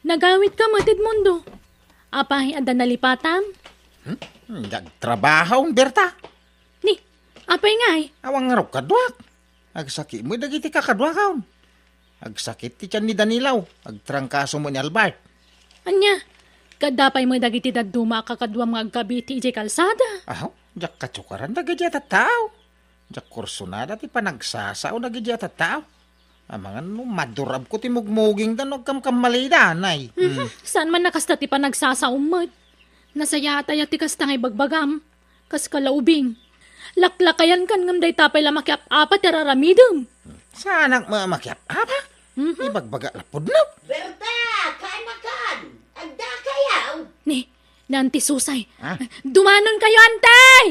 Nagawit ka matid mundo. Apay, ada nalipatam? Nagtrabaho, Berta. Ni, apay ngay? Awang nga kadwak. Agsakit mo, dagiti ka kadwak kaon. Agsakit ti tiyan ni Danilaw. Agtrangkaso mo ni Albert. Anya, kadapay mo dagiti daduma kakadwa mga agkabiti ijay kalsada. Ahaw, jak katsukaran dagiti at tao. Jak kursunada ti panagsasao dagiti at tao. Amangan no, madurab ko ti mugmuging dan o kamkamalidan ay. Saan man nakasta ti panagsasaumad? Nasaya atay ti kasta ngay bagbagam. Kas kalaubing. Laklakayan kan ngam day tapay lamakiap apat tiraramidam. Saan ang mamakiap apa? Ibagbaga lapod na. Berta, kaanakan! Agda kayaw! Ni, nanti susay. Ha? Dumanon kayo, antay!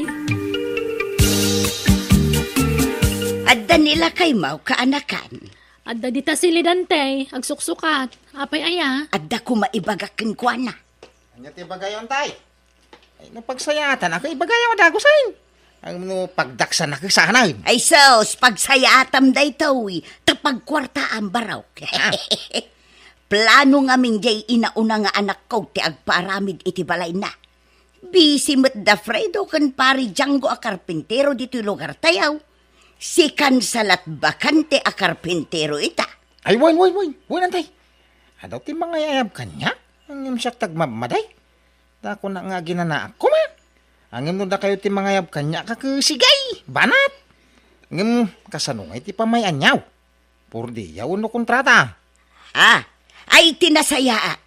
Adda nila kay mau kaanakan. Adda dita silidante, agsuksukat. Apay aya. Adda ko maibagakin kwa na. Anya ti bagayon tay. Ay no pagsayatan ako ibagayon dagusain. Ang no pagdaksan ako sa hanayin. Ay sos, pagsayaatam day tawi, tapagkwarta ang baraw. Plano nga min jay inauna nga anak ko ti agparamid iti balay na. Busy met da Fredo kan pari Django a karpintero dito lugar tayaw. Si Kansalat Bakante a karpintero ita. Ay woy nantay. Adaw ti mga yayab kanya. Ang yung siya tagmamaday. Dako na nga ginana ako ma. Ang yung da kayo ti mga yayab kanya kakusigay. Banat. Ang yung kasanungay ti pamayan yaw. Purdi yaw no kontrata. Ha? Ay tinasaya.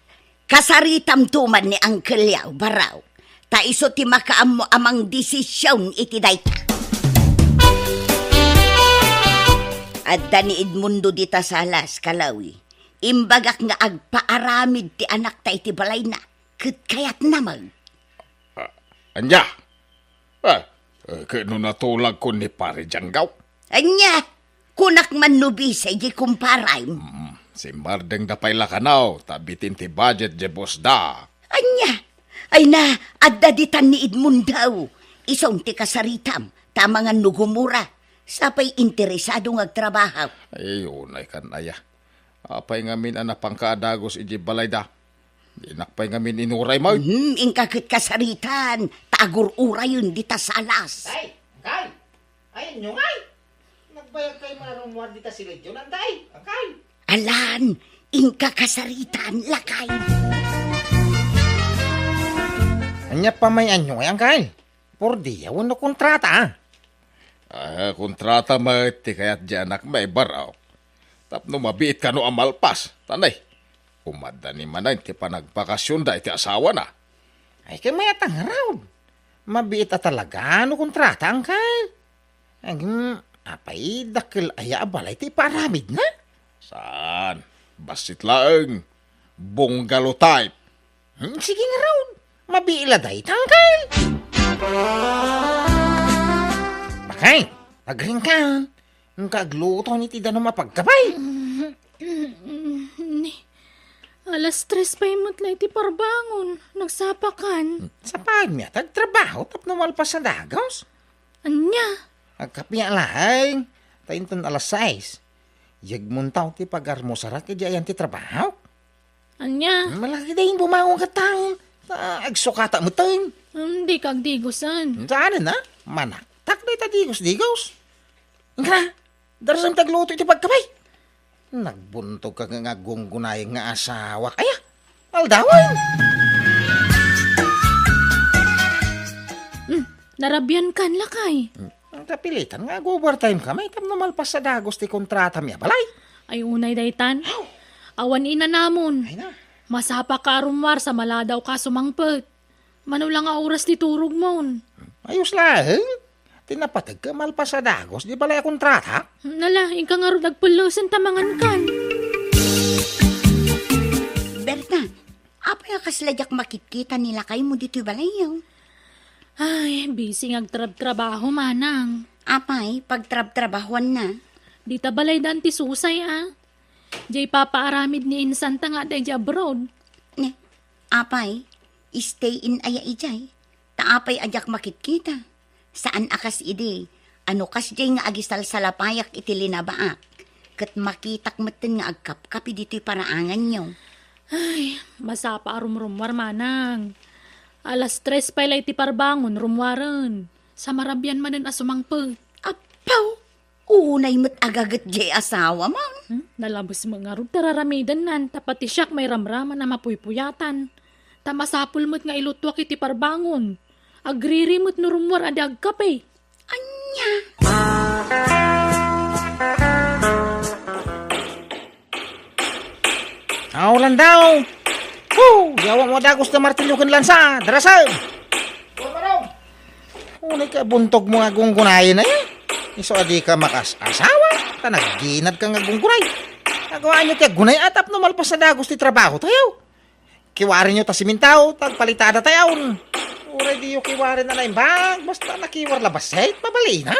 Kasaritam tuman ni Uncle Yaw baraw. Ta iso ti makaam mo amang desisyon iti dayta. Adda ni Edmundo dita salas kalawi. Imbagak nga agpaaramid ti anak ta iti balay na. Ket kayat namag. Anya? Kano natulag ko ni pare Djangaw? Anya, kunak man nubisay di kumparay. Si Mardeng dapay lakanaw, tabitin ti budget je boss da. Anya, ay na, adda ditan ni Edmundo. Isong ti kasaritam, tama nga nugumura. Sapay interesado nga agtrabaho. Ay, unay kan aya. Apay ngamin anak pangkaadagos iji balay da. Inakpay ngamin inuray mo. Ingkakit kasaritan, tagur-ura yun dita salas. Tay, angkay. Ay, inyo ngay. Nagbayag kayo marumwar dita si Legion, antay. Angkay. Alan, ingka kasaritan, lakay. Anya pamayan nyo ngay, angkay. Purdi yaw no kontrata. Kontrata ti kayat di anak may baraw. Tapno mabiit ka no amalpas. Tanay, umada ni manay ti panagpakasyon da iti asawa na. Ay kay mayatang raw. Mabiit talaga no kontrata, angkay. Ang apay dakil aya balay ti paramid na. Saan? Basit laeng. Bungalow type. Sige nga raw. Mabiila day tangkay. Bakay, agring ka. Ang kagluto ni tida na mapagkabay. Alas 3 pa imot lang iti parbangon. Nagsapakan. Sa pagmiya, tagtrabaho tap na malpas sa dagaws. Anya? Agkapiya laing. Tainton alas 6. Yagmuntaw ti pagarmosarat kaya yan ti trabaho. Anya? Malaki dahin bumawang ka taon. Agsukata mo tayo. Hindi kagdigusan. Saan na? Manaktak na itadigos-digos. Nga, darasang tagluto iti pagkabay. Nagbuntog ka nga gunggunay nga asawa. Kaya, aldawan. Narabyan kan lakay. Ang tapilitan nga, overtime ka. May tam na malpas sa dagos ti kontrata miya balay. Ay unay daytan. Awan ina namon. Ay na. Masapa ka arumwar sa maladaw ka sumangpet. Manulang nga oras ti turog mon. Ayos lang. Tinapatag ka malpas sa dagos. Di balay kontrata? Nala, ika nga ro nagpulusan tamangan kan. Berta, apa yung kasladyak makikita nila kayo mo dito balayaw? Ay, busy nga agtrab-trabaho manang. Apay, pagtrab-trabahuan na. Di ta balay dan ti susay Jay papaaramid ni insanta nga day abroad. Ne, apay, stay in aya ijay. Taapay ajak makikita. Saan akas ide? Ano kas jay nga agisal sa lapayak iti linabaak. Kat makitak maten nga agkapkapi dito'y paraangan nyo. Ay, masapa rumrumwar manang. Alas 3 pa ilay ti parbangon rumwaran. Sa marabyan manan asumangpag. Apaw, unay mo't agagat di asawa man. Nalabos mga rod tararamidan nan. Tapati siyak may ramraman na mapuypuyatan. Tamasapul mo't nga ilutwak iti parbangon. Agriri mo't nurumwar adag kape. Anya? Aulan daw. Yawa mo dagos na martilyo kan lansa. Darasal. Unay ka buntog mo nga gunggunay na yan. Iso adi ka makas-asawa. Tanagginad ka nga gunggunay. Nagawa nyo kaya gunay atap no malpas na dagos ti trabaho tayo. Kiwari nyo ta simintaw, tagpalitada tayo. Uray di yung kiwari na naimbag. Basta nakiwar labasay, pabali na.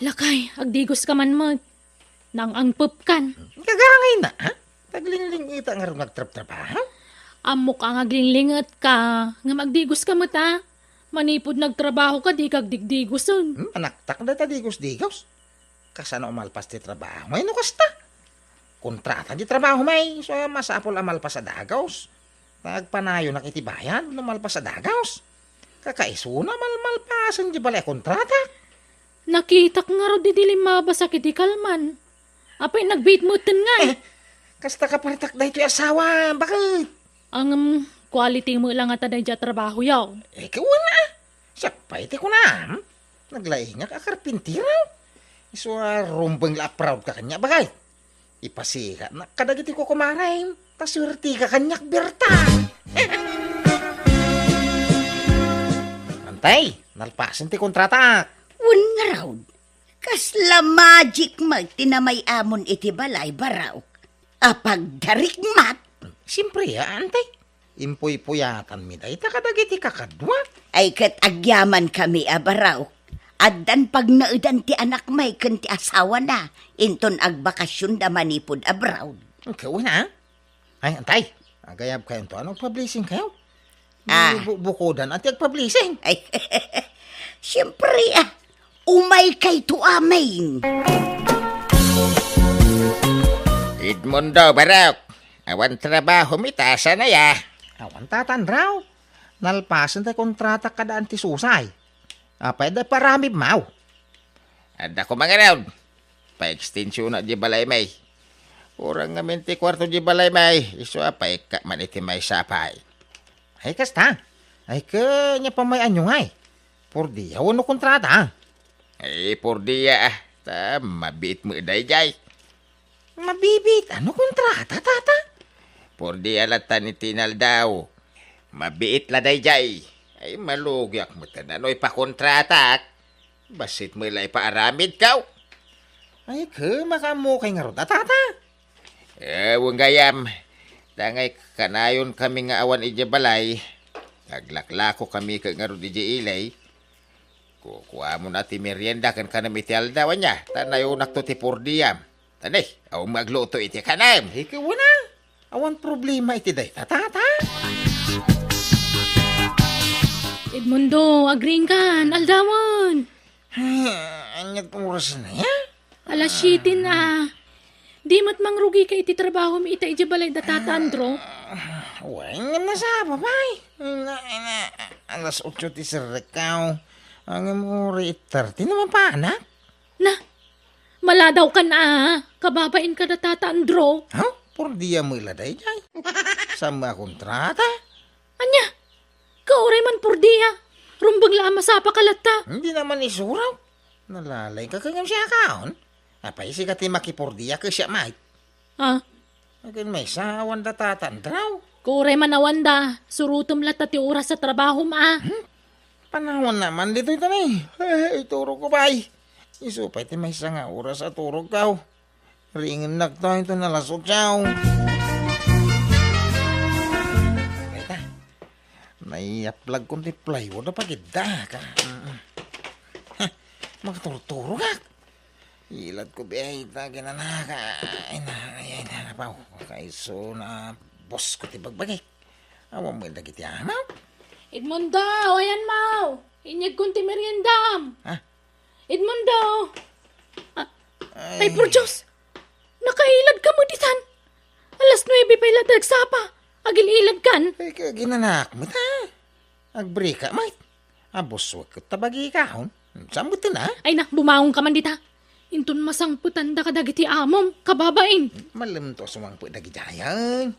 Lakay, agdigos ka man mag. Nang angpop kan. Kagangay na, ha? Taglingling ita nga rin nagtrap-trabaho. Amok ang aglinglingat ka. Nga magdigos ka mo ta. Manipod nagtrabaho ka, di kag digdigoson. Anaktak na tadigos-digos. Kasano umalpas ti trabaho. May nukasta. Kontrata di trabaho may. So masapol amalpas sa dagaws. Nagpanayo nakitibayan. Umalpas sa dagaws. Kakaisuna malmalpasan di balay kontrata. Nakitak nga ro di dilim mabasa kiti kalman. Apay nagbitmutan nga eh. Kasta ka partak da ito asawa. Bakit? Ang quality mo lang at aday dya trabaho yaw. Wala. Siya pa iti ko na. Naglaing nga kakarpintiraw. Iso rumbang la-proud ka kanya. Bakit? Ipasika na kadagiti ko kumarain. Tasurti ka kanyak berta. Antay, nalpasin ti kontrata. Un nga raw. Kasla magic magtinamay amon iti balay baraw. Apag darik mat. Siyempre, antay. Impuy-puyatan mi day. Takadagiti kakadwa. Ay kat agyaman kami abaraw. Addan pag naudan ti anak may kan ti asawa na. Inton agbakasyon da manipod abraw. Ikaw na. Ay, antay. Agayab kayo to. Anong publishing kayo? Bukodan at publishing. Ay, siyempre umay kay tuamain. Edmundo, Barok. Awan trabaho mitasa na ya. Awan tatandraw. Nalpasan tayo kontrata kadaan ti susay. Pwede parami mau. Ada ko mga raw. Pa-extension na di balay may. Urang nga minti kwarto di balay may. Iso apay ka man iti may sapay. Ay, kasta. Ay, kanya pa may anyo ngay. Por di, awan no kontrata. Ay, por diya mabit mo day jay. Mabibit. Ano kontrata, tata? Por diya latan ni tinal daw. Mabiit la day jay. Ay, malugyak mo tananoy pa kontratak. Basit mo ilay paaramid kaw. Ay, makamukay nga ron, tata. Ewan gayam. Tangay kanayon kami nga awan ija balay. Naglaklako kami ka nga ron ija ilay. Kukuha mo na ti merienda kan kanam iti aldawan niya. Tanayo nakto ti pordiyam. Tanay, aw magluto iti kanam. Ikaw na. Awan problema iti day, tata. Edmundo, agring kan, aldawan. Anyat oras na yan. Alas 7 na. Di mat mangrugi ka iti trabaho mi ita iti balay da tata Andro. Uy, nga na sa babay. Alas 8 ti sirikaw. Ang muri 30 naman pa, anak. Na, maladaw ka na. Kababain ka da tata Andro. Ha? Por diya mo iladay jay. Sama kontrata. Anya, kauray man purdiya. Rumbang lama sa pakalata. Hindi naman isuraw. Nalalay ka kanyang siya kaon. Apay si kati makipurdiya ka siya mait. Ah, Agin may sawan da tatandraw. kauray man awanda. Surutom lata ti oras sa trabaho ma. Panahon naman dito ito ni. Iturog ko bay. Isupay ti may nga oras at turog kaw. Ringin nagto ito nalasot siyaw. Kaya naiaplag kong ti plywood na pagida ka. Magturturo ka. Ilad ko bihay ta ginanaka. Ay na pa. Kaiso na boss ko ti bagbagay. Awan mo yung dagiti amaw. Edmundo, ayan mau. Inyag kong ti meriendam. Ha? Edmundo. Ay, por Diyos. Naka Mailad ka mo ditan. Alas 9 pa ila tagsapa. Agil-ilad kan. Ay, ginanak mo ta. Agbrika, mate. Abos, wag ko tabagi kahon. Sambot na. Ay na, bumaong ka man dita. Intun masangputan da kadagiti amom, kababain. Malam to sumang po dagidayan.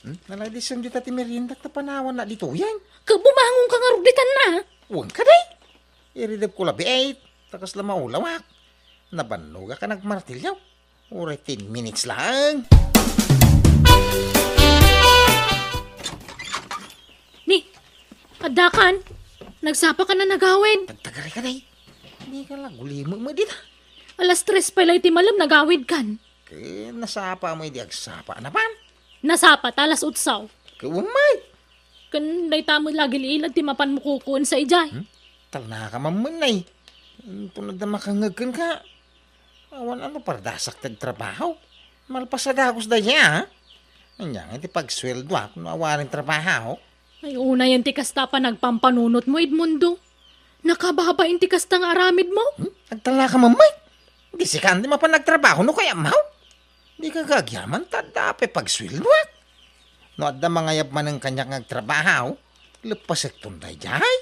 Naladisyon dita ti merienda ta panawan na dito yan. Kabumangon ka nga ruditan na. Huwag ka day. Iridab ko labi 8. Takas lang maulawak. Nabanuga ka nagmartilyaw. Ure 10 minutes lang. Ni, adakan. Nagsapa ka na nagawid. Tagtagari ka day. Hindi ka lang gulimo mo dita. Alas 3 pa iti malam nagawid kan. Kaya nasapa mo hindi agsapa naman. Nasapat alas utsaw. Kawamay. Kan day tamo lagi ilad ti mapan mo kukuon sa ijay. Talna ka mamanay. Tunad na makangagkan ka. Awan ano pardasak tagtrabaho. Malpasadakos da niya ha. Anyang iti pagsweldo ako na awarin trabaho. Ay una yan ti kasta pa nagpampanunot mo Edmundo. Nakababain ti kasta nga aramid mo. Nagtala ka mamay. Di si Candy mapanagtrabaho no kaya maw. Di ka gagyaman tadape pagsweldo at. No adda mga yap man ang kanyang nagtrabaho. Lepasek tunday jay.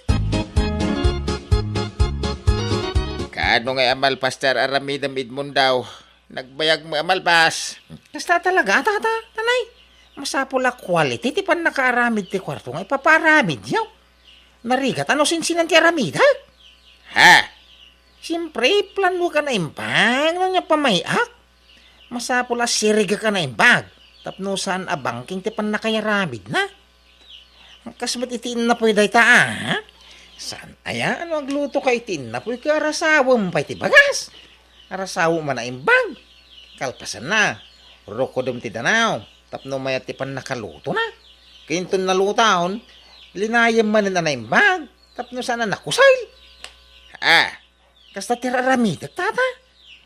Kaano nga amal, Pastor Aramidam Edmundaw? Nagbayag mo amal, Pas. Kasta talaga tata tanay. Masapula quality ti pan nakaaramid ti kwarto nga ipaparamid yaw. Narigat ano sinsinan ti aramid ha? Ha? Siyempre, plano ka na imbag na niya pamayak. Masapula siriga ka na imbag. Tapno saan abangking ti pan nakayaramid na. Kasmat itiin na po'y day ha? Saan aya? Ano ang luto ka itiin na po'y ka arasawam pa iti bagas? Arasawo man na imbag. Kalpasan na. Rokodom ti danaw. Tapno mayat ti pan nakaluto na. Kinton na lutaon, linayam man na imbag. Tapno sana nakusay. Ha? Kasta tiraramid tata.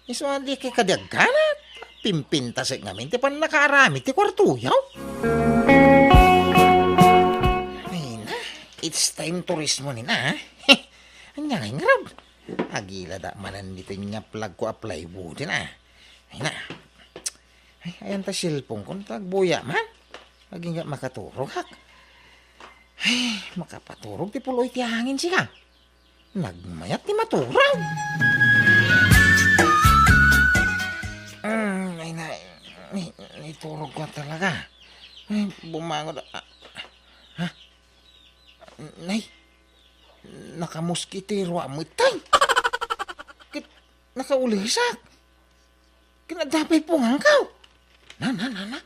Iso hindi kay kadagganat. Pimpintasik ngamin ti pan nakaaramid ti kwarto yaw. Ay na, it's time turismo ni na. Anya nga ngarab. Agila da manan dito niya plug ko apply wood na. Ay na. Ay, ayan ta silpong kung tagbuya man. Lagi nga makaturog hak. Ay, makapaturog ti puloy ti hangin siya. Nagmayat ti maturog. Ay na, iturog ko talaga. Ay, bumangon. Ha? Nay, nakamuskitiro amitay. Nakaulisak. Kinadapay po hangkaw. Na.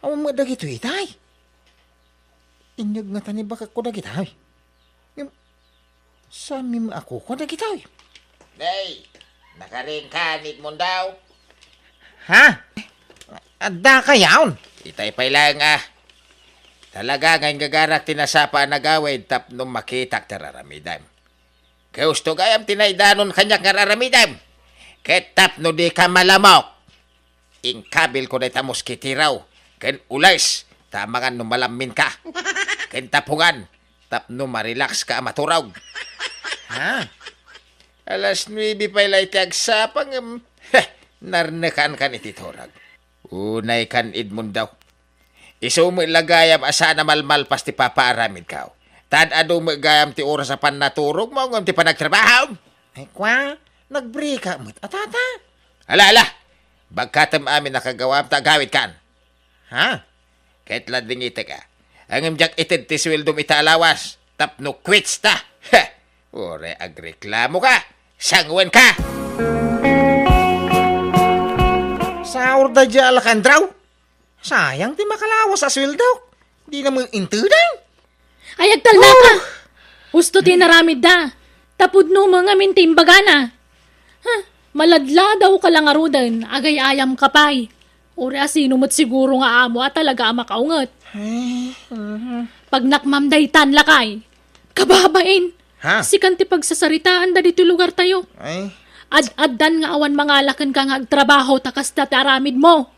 Awan mo dagito itay. Inyag nga tani baka ko dagitay. Sami mo ako ko dagitay. Day, nakaring ka, Edmundaw. Ha? Adda ka yaon. Itay pa lang Talaga ngayon gagarak tinasapa ang nagawid tapno makitak tararamidam. Gusto gayam tinaydanon kanyak ngararamidam. Ketap no di ka malamok. Ingkabil ko na ita moskitiraw. Ken ulays, tamangan no malamin ka. Ken tapungan, tapno marelax ka maturaw. Ha? Alas 9 pa ilay tagsapang, narnakan kan ititurag. Unay kan Edmundaw. Iso mo ilagayam asa na malmalpas ti papaaramid ka. Tad ado mo gayam ti oras sa pan naturog mo ngam ti panagtrabaho. Ay kwa, nagbrika mo't atata. Ala! Bagkatam amin nakagawam ta gawit kan. Ha? Kahit lading ite ka. Ang imjak itid ti swildom itaalawas. Tapno quits ta. Ha! Ore agreklamo ka. Sangwen ka. Saur da dya alakandraw. Sayang ti makalawas sa sweldo. Di na mo intudan. Ay agtal na ka. Gusto tinaramid da. Tapod no mga mintimbagana. Ha? Maladla daw ka lang arudan. Agay ayam kapay. Uri asino mo't siguro nga amo at talaga makaungat. Pag nakmamday tan lakay. Kababain. Ha? Sikan ti pagsasaritaan da dito lugar tayo. Ay, Ad-addan nga awan mga lakan ka nga agtrabaho takas dati aramid mo.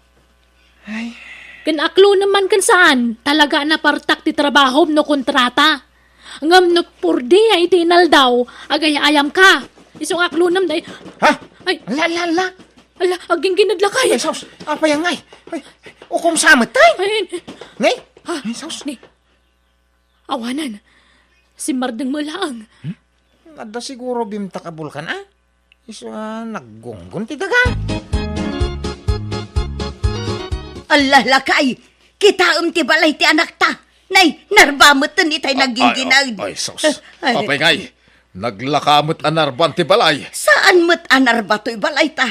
ay, Kanaklo naman kan saan, talaga na partak ti trabaho no kontrata. Ngam no purdi ay tinal daw, agay ayam ka. Isong aklo nam day, ha? ay, La. Ala, aging ginadlakay. Ay, sus. Apa yan ngay? Ay, ukom samot tay. Ay, Ngay? ha? Ay, sus. Ni, awanan. Si Mardeng Malaang. Ada siguro bimta kabulkan ah. Iso naggunggun ti daga. Allah lakay, kita ti balay ti anak ta. Nay, narbamutan itay nagingginag. Ay, sus. Apay ngay. Naglakamot anarban ti balay. Saan mo't anar ba to'y balay ta?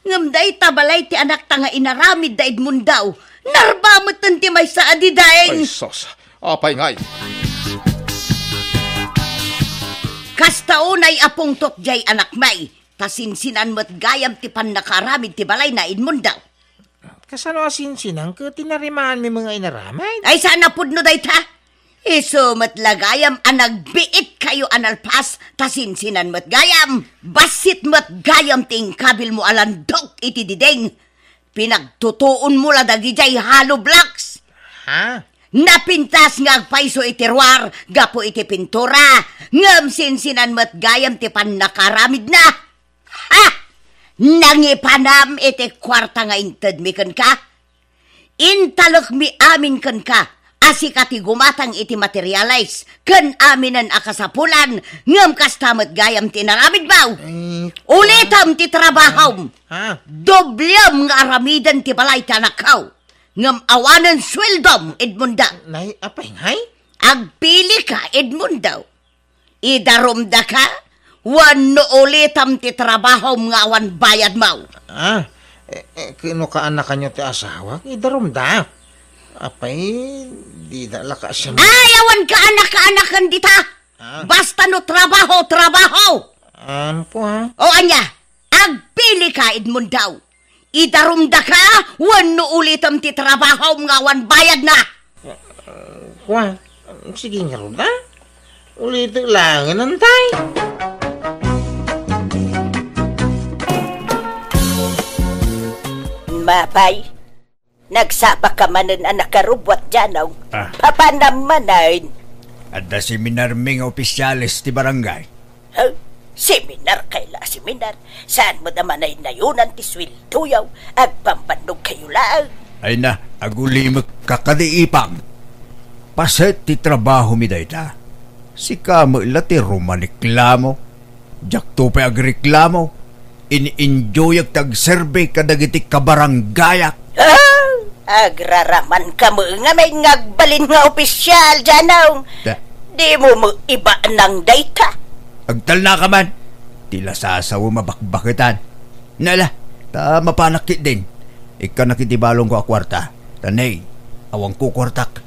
Ngamday ta balay ti anak ta nga inaramid daid mundaw. Narbamutan ti may sa adidaeng. Ay, sus. Apay ngay. Kastaunay apong totjay anak may. Tasinsinan mo't gayam ti pan nakaramid ti balay na inmundaw. Kasano asinsinang ka tinarimaan mi mga inaramay? Ay sana pudno day ta? Iso mo't lagayam anagbiit kayo analpas. Tasinsinan mo't gayam. Basit mo't gayam ting kabil mo alandok iti dideng. Pinagtutuon mo la dagijay halo blocks. Ha? Napintas nga agpaiso iti ruar, gapo iti pintura, ngam sinsinan mo't gayam ti pan nakaramid na. Ha! Nangipanam iti kwarta nga inted mi ken ka? Intalok mi amin ken ka, asi kati gumatang iti materialize, ken aminan akasapulan, ngam kastamot gayam ti naramid baw. Ulitam ti trabahom, Ha? doblem nga aramidan ti balay tanakaw, ngam awanan sweldom Edmunda. Nay, apay ngay? Agpili ka Edmundaw. Idarumda ka, wano ulitam ti trabaho nga awan bayad mau. Ah, kino ka anak kanyo ti asawa? Idarumda. Apay, di na laka siya. Ay, awan ka anak-anakan dita. Basta no trabaho. Ano po ha? O anya, agpili ka Edmundaw. Idarumda ka, wano ulitam ti trabaho nga awan bayad na. Kwa, sige nga ron ha? Ulit lang, nantay. Mapay, nagsapa ka manan anak karubwat dyan, Ah. Papanamanan. Ada seminar ming opisyalis ti barangay. Huh? Seminar kaila seminar. Saan mo naman ay nayunan ti swiltuyaw at pampandog kayo lang. Ay na, aguli kakadiipang. Paset ti trabaho mi dayta. Si kamo ila ti rumaniklamo. Jakto pa agreklamo. In-enjoy ag tag-survey kadagiti kabaranggayak. Agraraman ka mo nga may ngagbalin nga opisyal dyan. Da, Di mo mo iba ng data. agtal na ka man. Tila sasawa mabakbakitan. Nala, ta mapanakit din. Ika nakitibalong ko akwarta. Tanay, awang ko kwartak.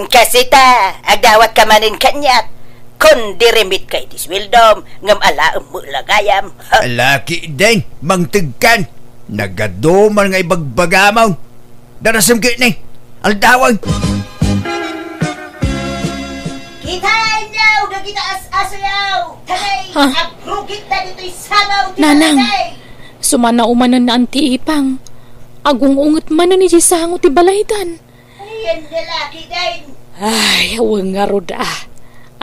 Kasi ta, agdawat ka manin kanyat. Kun dirimit kay tiswildom, ngam alaam mo lagayam. Alaki din, mangtigkan. Nagaduman nga ibagbagamaw. Darasam kayo ni, aldawang. Kita inyaw, nagita as-asayaw. Tanay, Ha? agrugit na dito'y samaw. Nanang, sumana umanan na ang tiipang. Agong unget man na ni Sisango ti balaydan. Ayan lalaki din. Ay, awang nga roda.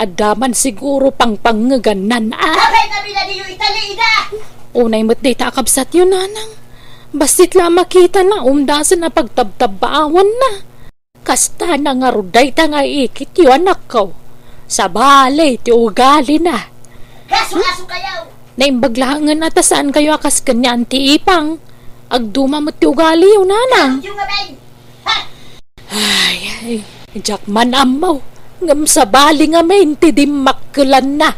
Adaman siguro pang pangaganan Kapay kami na niyo italiida. Unay mo't di takabsat yun, nanang. Basit lang makita na umdasan na pagtabtabaawan na. Kasta na nga ruday ta nga ikit yun anak ko. Sa balay, ti ugali na. Kaso-aso kayaw. Naimbaglangan ata saan kayo akas kanyan ti ipang. Agduma mo't ti ugali yun, nanang. Yung abay. Ha? Ay, Jackman amaw. Ngam sa bali nga main ti dimakkelan na.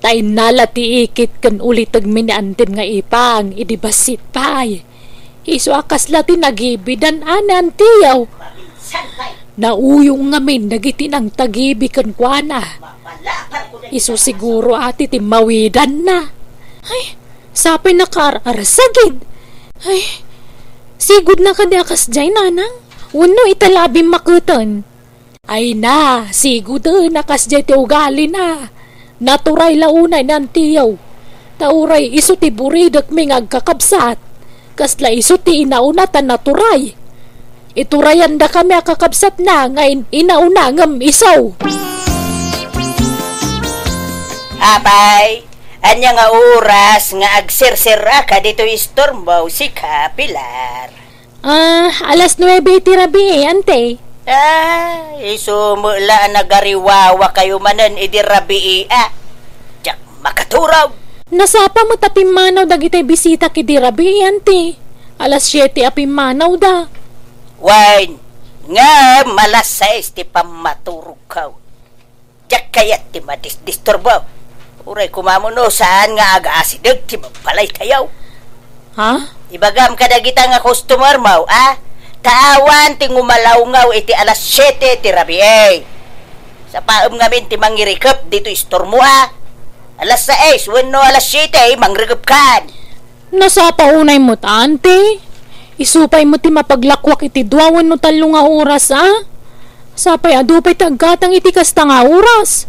Tay nala ti ikit kan ulitag miniantin nga ipang idibasit pay. Iso akas lati nagibidan anan tiyaw. Santay. Nauyong nga min dagiti nang tagibi kan kuana. Mapalapar ko na. Iso siguro ati ti mawidan na. Ay, sapay nakar-arasagid. Ay, sigud na kadi akas jay nanang. Wano italabing makutan. Ay na, sigud nakas jay ti ugali na. Naturay launay ng tiyaw. Tauray iso ti buridak may ngagkakabsat. Kasla iso ti inaunatan naturay. Iturayan da kami akakabsat na ngayon inauna ngam isaw. Abay, Anya nga oras nga agsirsira ka dito istormo si Pilar. Alas 9 tirabi, ante. Isumula nagariwawa kayo manan idirabi Diyak makaturaw. Nasapa mo tapimanaw dagitay bisita ki dirabi, ante. Alas 7 apimanaw da. Wine, nga malas 6 ti pamaturog ka. Diyak kayat ti madisturbo. Uray kumamuno saan nga aga-asidag ti mapalay tayaw. Ha? Ibagam ka dagita nga customer mo, Tawan ti ngumalaw-ngaw iti alas 7 ti rabi Sa paam ngamin ti mangirikap dito istor mo, Alas 6, wenno alas 7, mangrikap kan. Nasapa unay mo ta, ante. Isupay mo ti mapaglakwak iti duawan no talo nga oras, Sapay adupay taggatang iti kasta nga oras.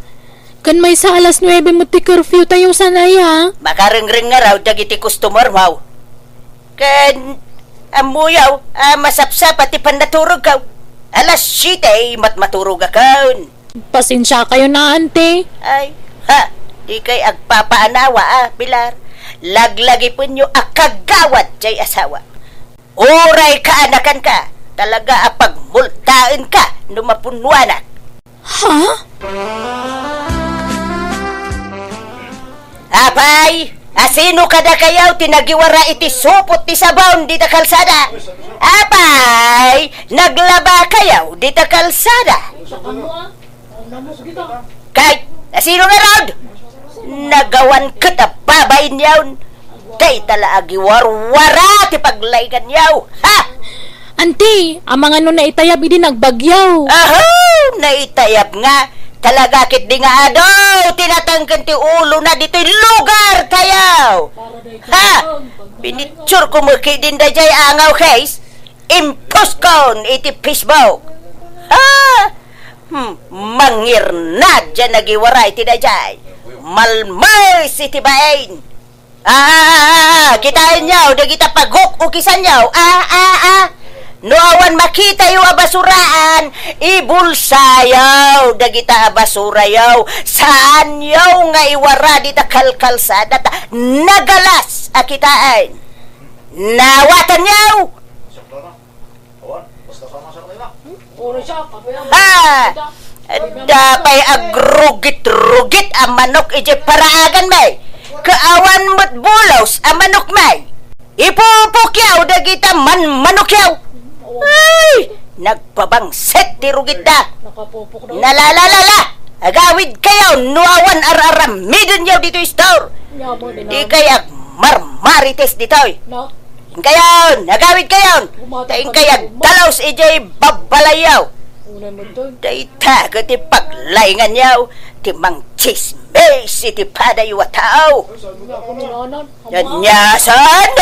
Kan may sa alas 9 mo ti curfew tayo sanay, Makaring-ring nga raw dagiti customer mo. Kan amuyaw, masapsap ati pandaturog ka. Alas 7, matmaturog akaw. Pasensya kayo na, ante. Ay, di kay agpapaanawa, Pilar. Laglagi po nyo akagawad jay asawa. Oray ka anakan ka. Talaga apagmultaan ka numapunwanak. Ha? Apay, asino kada kayaw tinagiwara iti supot ti sabaw di ta kalsada? Apay, naglaba kayaw di ta kalsada? Kay, asino na rod? Nagawan kita babain yawn. Kay tala agiwarwara ti paglaygan yaw. Ha? Ante, ang mga no naitayab idi nagbagyaw. Naitayab nga. Talaga kit di nga tinatangkan ti ulo na dito lugar tayaw. Binitsur ko mo din da jay angaw case. Impos kon iti Facebook. Mangir na dyan nagiwaray ti da jay. Malmay si ti bain. Kitain yaw, da kita pagok ukisan yaw. No awan makita yung abasuraan, ibulsayaw, dagita abasurayaw, saan yaw nga iwara dita kalkalsada, nagalas akitaan. Nawatan yaw! Dapay agrugit-rugit ang manok ije paraagan may, kaawan mo't bulaws ang manok may, ipupukyaw dagita manok yaw. Ay! Nagpabangset ti rugit da. Nalalala! Agawid kayaw, nuawan araramidin yaw dito store. Di kayag marmarites ditoy. Kayaw, agawid kayaw. Tain kayag dalaws ijay babalayaw. Dayta ka ti paglayngan yaw. Ti mang chismes iti padayo ataw. Yanyasan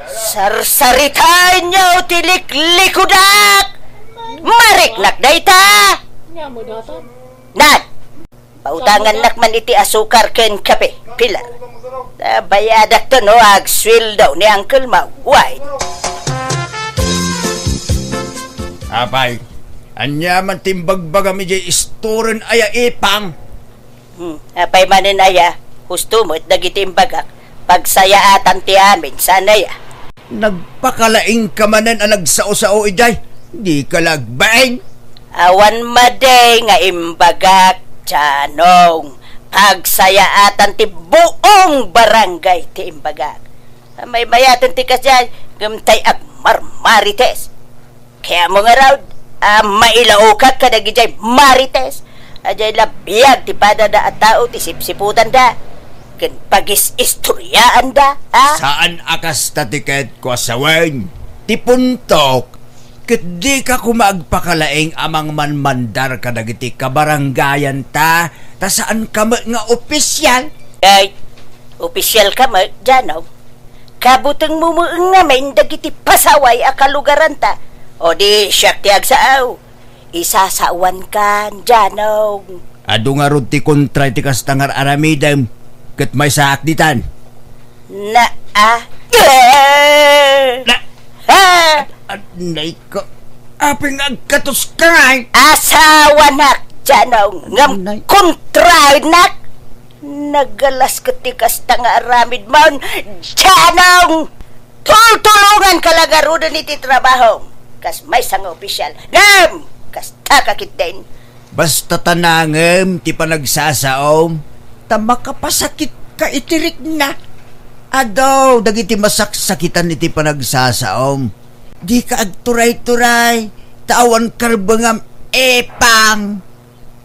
sarsaritain nyo tilik-likudak! Mariknak dayta! Nad! Pautangan nakman iti asukar ken kape, Pilar. Bayadak to no, agswil daw ni Uncle Mau. Why? Apay, anya man timbagbagam ijay istoren aya ipang. Apay manin aya, husto mo't nagitimbagak. Pagsayaatan ti amin, sanaya. Nagpakalaing kamanan ang nagsao-sao ijay. Di ka lagbaing. Awan maday nga imbagak, Janong. Pagsayaatan ti buong barangay ti imbagak. May mayatan ti kasyan, gamtay ag marmarites. Kaya mo nga raw, mailaukat ka na gijay marites. Ajay labiyag ti padada at tao ti sipsiputan da. Ken pagis istoryaan da, Saan akas tatiket ko asawen? Ti puntok, ket di ka kumagpakalaing amang manmandar ka dagiti kabaranggayan ta saan ka nga opisyal? Ay, opisyal ka mo, Janaw. Kabutang mo nga may dagiti pasaway akalugaran ta. O di siyak ti agsaaw. Isasawan ka, Janaw. Ado nga rod ti kontra ti kastangar aramidem. Ket may saakditan. Nay ko. Aping agkatos ka nga. Asawa nak, Janaw. Ngam kontra nak. Nagalas katikas tanga aramid maun. Tiyanong! Tultulungan ka lang arudan iti trabaho. Kas may sang opisyal. Gam! Kas takakit din. Basta tanangem ti panagsasaom, ta makapasakit ka itirik na. Adaw, dagiti masaksakitan iti panagsasaom. Di ka agturay-turay, tawan karbangam epang.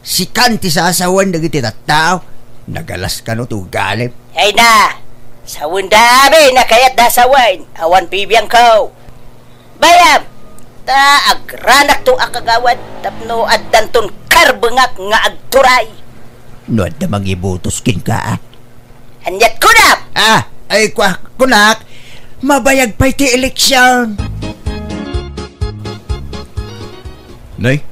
Sikan ti sasawan dagiti tattao. Nagalas ka no tugalip. Ay na! Sa wundami na kayat dasawain. Awan bibiyang ko. Bayam! Ta agranak to akagawad. Tapno addan ton karbangak nga agturay. No, da magibutos kin ka. Hanyat ko na! Ay kunak, mabayag pa iti eleksyon. Nay,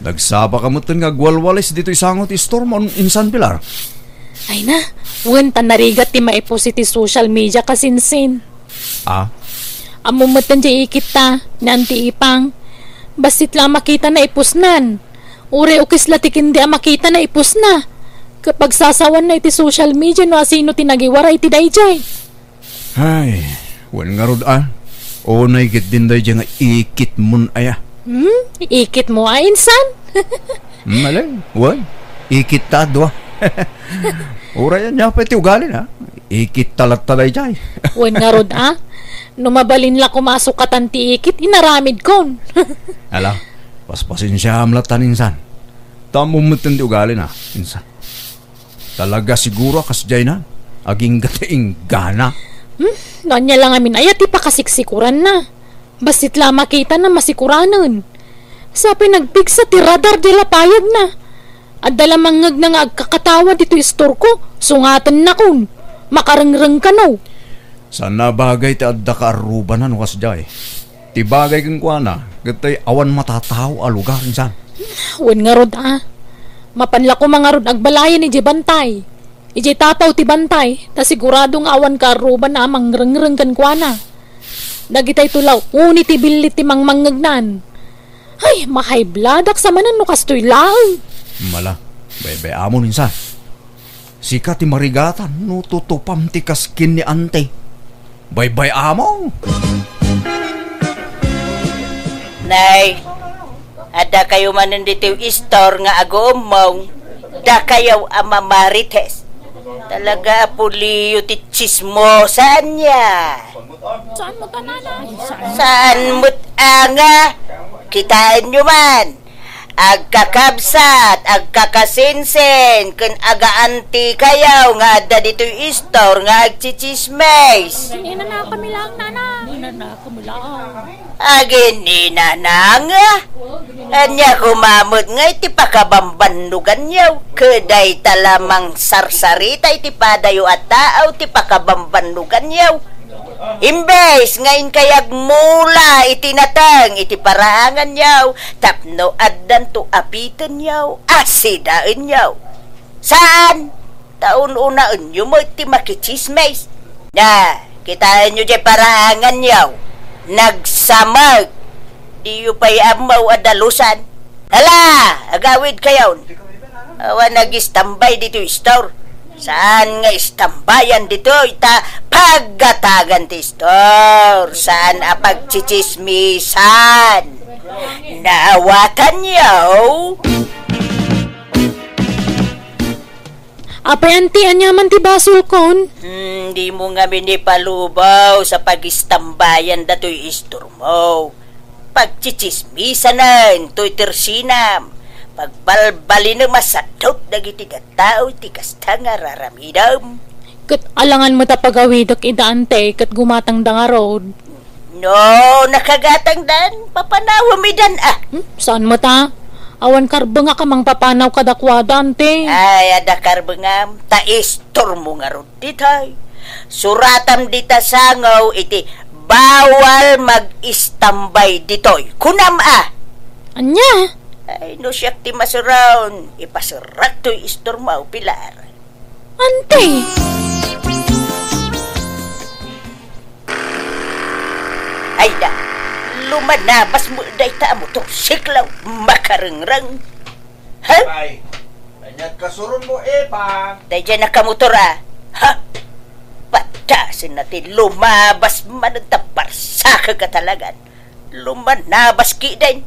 nagsaba ka mo nga gwalwalis dito isangot istorm on insan Pilar. Ay na, wen ta narigat ti maiposi ti social media kasinsin. Amumatan di ikita, nanti ipang. Basit lang makita na ipusnan. Ure ukis latikin di makita na ipusna. Kapag sasawan na iti social media no asino tinagiwara iti dayjay. Ay, wen nga rod O naigit din dayjay nga ikit mun aya. Ikit mo ay insan? Malay, wen. Ikit ta dwa. Ura yan niya pa iti ugali na. Ikit talat talay jay. Wen nga rod numabalin la kumasok katan ti ikit inaramid kon. Ala, paspasin siya amlatan insan. Tamumutin ti ugali na insan. Talaga siguro kasjay na. Aging gataing gana. Nonya lang amin ay ti pakasiksikuran na. Basit la makita na masikuranan. Sa pinagpigsa ti radar di lapayag na. At dalamangag na nga agkakatawa dito istor ko. Sungatan na kun. Makarangrang ka no. Sana bagay ti adda ka aruban na kasjay. Ti bagay kang kuana. Gatay awan matataw alugar insan. Wen nga rod Mapanla ko mga rod agbalayan ni Bantay. Ije tapaw ti Bantay, ta siguradong awan ka aruban na amang rengreng kan kuana. Dagitay tulaw, uni ti bilit ti mangmangagnan. Ay, mahay bladak sa manan no kastoy lang. Mala, bebe amon insan. Sika ti marigatan, no tutupam ti kaskin ni ante. Bye-bye amo. Nay, ada kayo manan dito istor nga agumong. Da kayo ama marites. Talaga puliyo ti chismosan niya. Saan mo ka nanay? Saan mo't anga? Kitaan nyo man. Agkakabsat, agkakasinsin, kun agaanti kayaw nga adda dito istor nga agchichismes. Hindi na kami lang, nana. Hindi na kami lang. Agin ni nanang. Anya kumamot nga iti pakabambandugan yaw. Keday talamang sarsarita iti padayo at tao ti pakabambandugan yaw. Imbes ngayon kayag mula itinatang iti paraangan yaw. Tapno addan to apitan yaw. Asidaan yaw. Saan? Taon unaan nyo mo iti makichismes. Na, kitaan nyo di paraangan yaw. Nagsamag. Di yu pa'y amaw adalusan. Hala, agawid kayaw. Awa nag-istambay dito store. Saan nga istambayan dito? Ita pagatagan ti store. Saan apagchichismisan? Nawatan yaw. Apayantian niya man ti basol kon. Di mo nga minipalubaw sa pag-istambayan dato'y istor mo. Pagchichismisan na, to'y tersinam. Pagbalbali na masadot dagiti katao ti kasta nga raramidam. Kat alangan mo tapagawidok idaante kat gumatang da nga road. No, nakagatang dan, papanawa mi dan Saan mo ta? Awan karba nga kamang papanaw kadakwada ante. Ay, adakar bengam, taistor mo nga rod ditay. Suratam dita sangaw iti bawal mag-istambay ditoy. Kunam Anya? Ay, no siyak ti masurawn. Ipasurat to'y istormaw, Pilar. Ante! Ay da, lumanabas mo day ta mo to siklaw, makarengrang. Ha? Anyat kasuron mo, Ipang. Dahil dyan nakamotor Ha? Patasin natin lumabas man ang taparsa ka katalagan. Lumanabas ki din.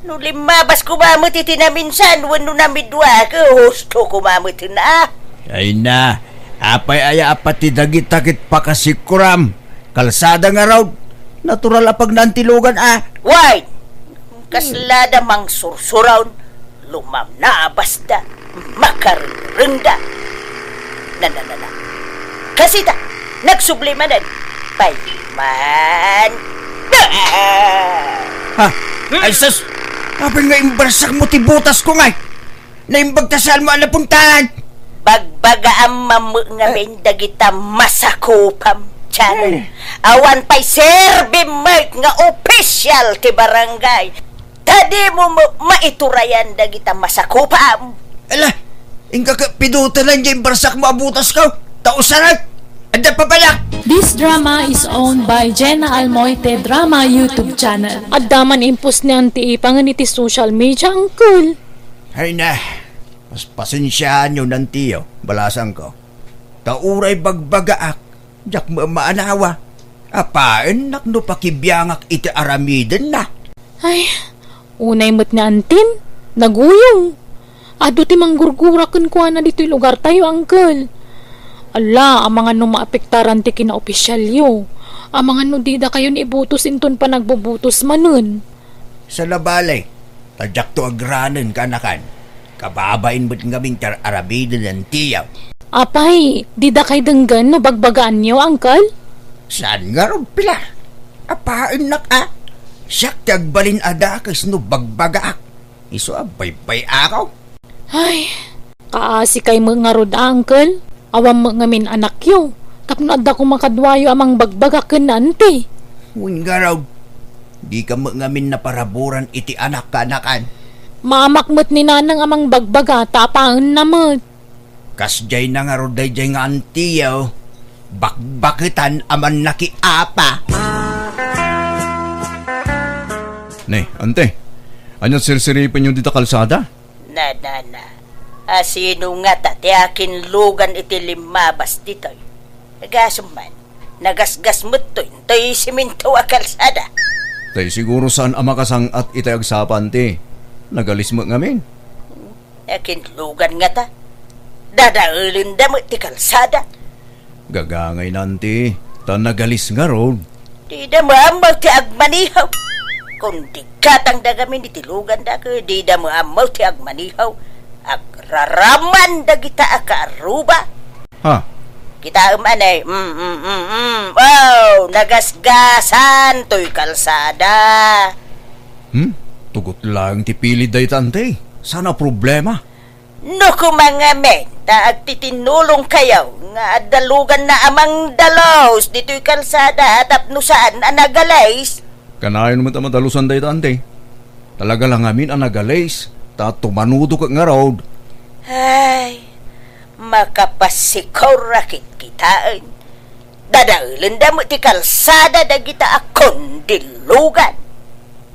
No limabas kumamot iti na minsan, wano na midwa ka, husto kumamot na. Ay na, apay aya apati dagit-dagit pa kasi kuram. Kalsada nga raw, natural apag nantilugan Why? Kaslada mang sursuraw, lumamnabas da, makarengda. Na. Kasi ta, nagsublimanan, payman. Ha? Ay sus, apay nga imbarsak mo tibutas ko nga. Naimbagtasal mo ang napuntahan. Bagbaga ang mamu nga dagita masakupam. Channel. Awan pa'y serbi mark nga official ti barangay. Tadi mo maiturayan dagita masakupam. Ala, ingka ka piduta lang dyan imbarsak mo abutas ka. Tausarat, anda pa pala. This drama is owned by Jenna Almoite Drama YouTube channel. At daman impos ni Auntie Ipang iti social media, Uncle. Ay na, mas pasensyaan yun ng tiyo, balasan ko. Tauray bagbagaak, jak maanawa. Apaan nak no pakibiyangak iti aramiden na. Ay, unay mo't ni Antin, naguyong. Ado ti manggurgurakan ko na dito'y lugar tayo, Uncle. Ala, ang mga no maapektaran ti kinaopisyalyo. Ang mga no dida kayo ni ibutos inton pa nagbubutos manun. Sa labalay, tadyak to agranan kanakan. Kababain mo't ngaming arabiden ng tiyaw. Apay, dida kay denggan no bagbagaan niyo, Uncle? Saan nga ron pila? Apaan nak Siyak tagbalin adakas no bagbagaak. Iso abay-bay akaw. Ay, kaasi kay mga rod, Uncle. Awam mga min anak yo. Tapno adda ko makadwayo amang bagbagakan na, Auntie. Huwag nga raw. Di ka mga min na paraburan iti anak kanakan. Mamakmot ni nanang amang bagbaga, tapaan namot. Kasjay na nga ro dayjay nga antiyaw. Bakbakitan aman nakiapa. Ne, ante. Anyat sirsiripin yung dita kalsada? Na. Asino nga ta, ti akin lugan iti limabas dito'y. Nagasuman, nagasgas mo to'y, to'y siminto a kalsada. Tay siguro saan amakasang at itayagsapan ti. Nagalis mo ngamin. Akin lugan nga ta. Dadaulin da mo ti kalsada. Gagangay nanti. Ta nagalis nga ron. Di da mo amaw ti agmanihaw. Kung di katang dagamin iti lugan da ko, di da mo amaw ti agmanihaw. Agraraman da kita akaaruba. Ha? Kita umanay, wow, nagasgasan to'y kalsada. Tugot lang ti pilid day tante. Sana problema. No mga men, agtitinulong kayaw nga dalugan na amang dalos dito'y kalsada tapno saan anagalays. Kanayon naman tamadalusan day tante. Talaga lang amin ang nagalays. Ta tumanudo ka nga road. Ay, makapasikaw rakit kitaan. Dadaulan da mo ti kalsada da kita akon dilugan.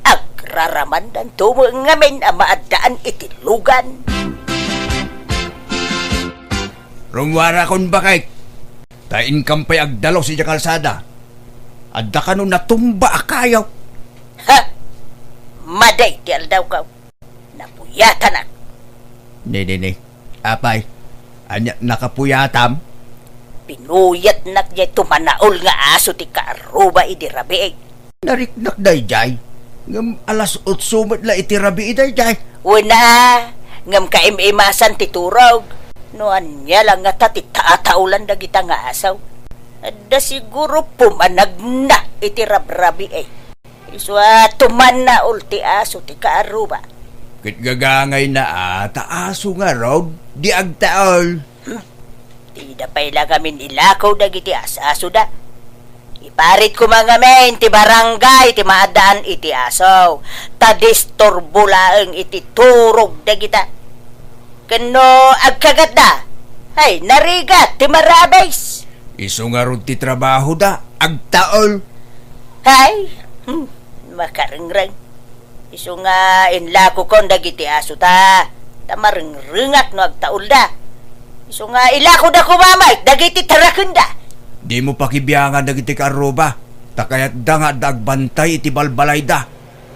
Agraramandan tumo ngamin ang maadaan iti lugan. Rumwara kon bakay. Tain kampay agdalaw si kalsada. Adda ka nun natumba akayaw. Ha? Maday ti aldaw ka. Napuyatan ak. Ne. Apay, anya nakapuyatam. Pinuyat nak jay tumanaol nga aso ti kaaruba idirabi. Nariknak dayjay. Ngam alas 8 sumat la itirabi dayjay. Una, ngam kaimimasan ti turog. Noan niya lang nga ta ti taataulan da kita nga asaw. Da siguro pumanag na itirabrabi Iswa tuman na ulti aso ti kaaruba. Kit gagangay na taaso nga road, di agtaol. Tida pa'y lang kamin ilakaw dagiti aso da. Iparit ko mga men, ti barangay, ti maadaan iti aso. Tadistorbo laeng iti turog dagita. Kano agkagat da, ay narigat ti marabes. Iso nga road ti trabaho da, agtaol. Hay, makarengreng. Iso nga inlako kon dagiti aso ta. tamareng-rengak no agtaulda. So nga ilako da kumamay, dagiti tarakenda. Di mo pakibiyangan dagiti karoba. Takayat da nga dagbantay iti balbalay da.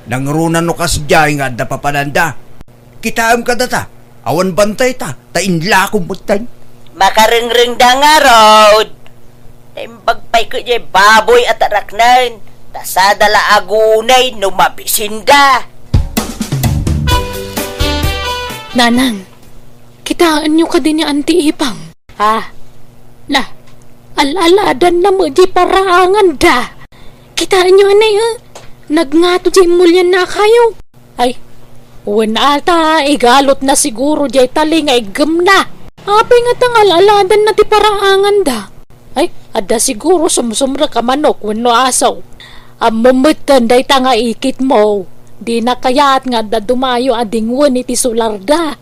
Nangrunan no kasjay nga da papananda. Kitaam ka data. Awan bantay ta. Tainla akong butay. Makareng-reng da nga, Rod. Naimbagpay ko jay baboy at araknan. Tasadala agunay no mabisinda. Nanang, kitaan nyo ka din ni Auntie Ipang. Ha? La, alaladan na mo di parangan da. Kitaan nyo anay nagngato di mulyan na kayo. Ay, uwan ata, igalot na siguro di tali nga igam na. Apay nga tang alaladan na di parangan da. Ay, ada siguro sumusumra ka manok wano asaw. Amumatan day tanga ikit mo. Di na kaya't nga da dumayo adingwan iti sularda.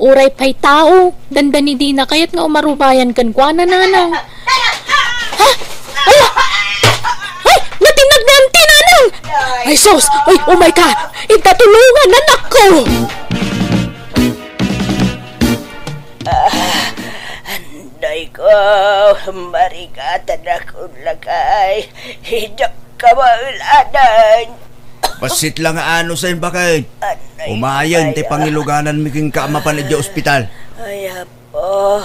Uray pa'y tao. Dandani di na kaya't nga umarubayan kan kwa na nanang. Ha? Ala! Ay! Natinag na ang tinanang! Ay sos! Ay! Oh my God! Itatulungan anak ko! Anday ko, marikatan akong lagay. Hidak ka mauladan. Pasit lang ano sa bakit. Umayan ti pangiluganan miking kaamapan iti ospital. Ay, apo.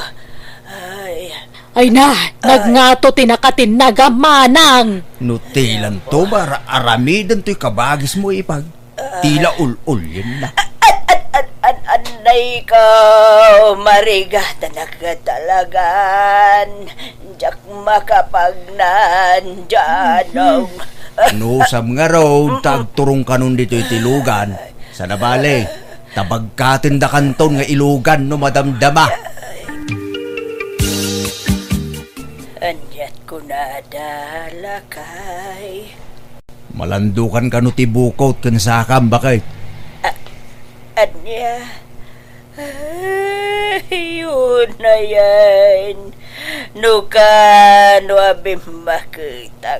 Ay. Ay na! Nagngato tinakatin nagamanang! Nutilan to bara aramidan to'y kabagis mo ipag. Tila ul-ul yun na. Anay ko, marigatan ka talagan. Diyak makapagnan dyanong. Ano sa mga road, tagturong kanon dito itilugan. Sa nabali, tabagkatin da kanton nga ilugan no madamdama. Anyat ko na dalakay. Malandukan ka no tibukot kan sakam bakit? Anya, yun na yan. Nukano abim makitak.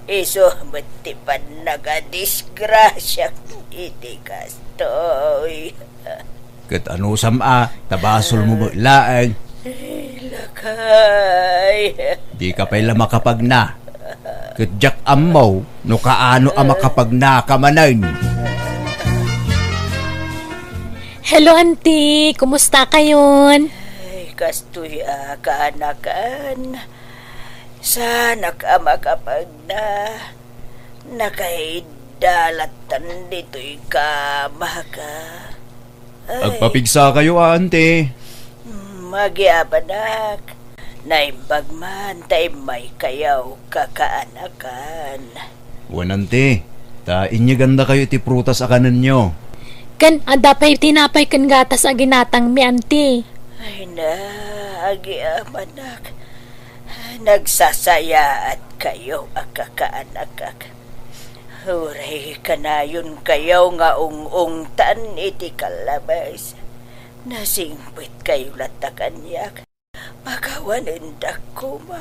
Iso matipan nagadisgrasya iti kastoy. Kat ano sama, tabasol mo mo laang. Lakay. Di ka pala makapagna. Kat jak amaw, no kaano ang makapagna ka manan. Hello, Auntie! Kumusta kayon? Ay, kastoy kaanakan. Sana ka makapagna. Nakaidalatan dito'y kamaka. Agpapigsa kayo, ante. Magiabanak. Naimbagman tay may kayaw kakaanakan. Wanante, ta inyo ganda kayo ti prutas akanan nyo. Kan adapay tinapay kan gatas a ginatang mi, Auntie. Ay na, agiamanak. Nagsasaya at kayo akakaanakak. Huray kanayon kayo nga ung-ungtan iti kalabas. Nasingpit kayo latakanyak. Pagawanin da kuma.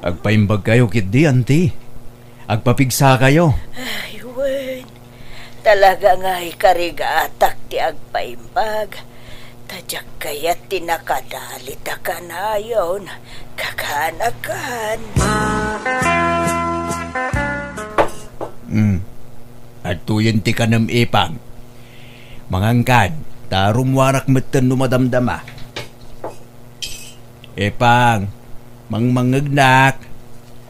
Agpaimbag kayo kit di, ante. Agpapigsa kayo. Ay, wen. Talaga nga'y karigatak ti agpaimbag. Tadyak kaya't tinakadalit ka na yun. Kakanakan. At tuyan ti kanam ipang. Mangangkan, tarumwarak metten numadamdama. Epang, mangmangagnak,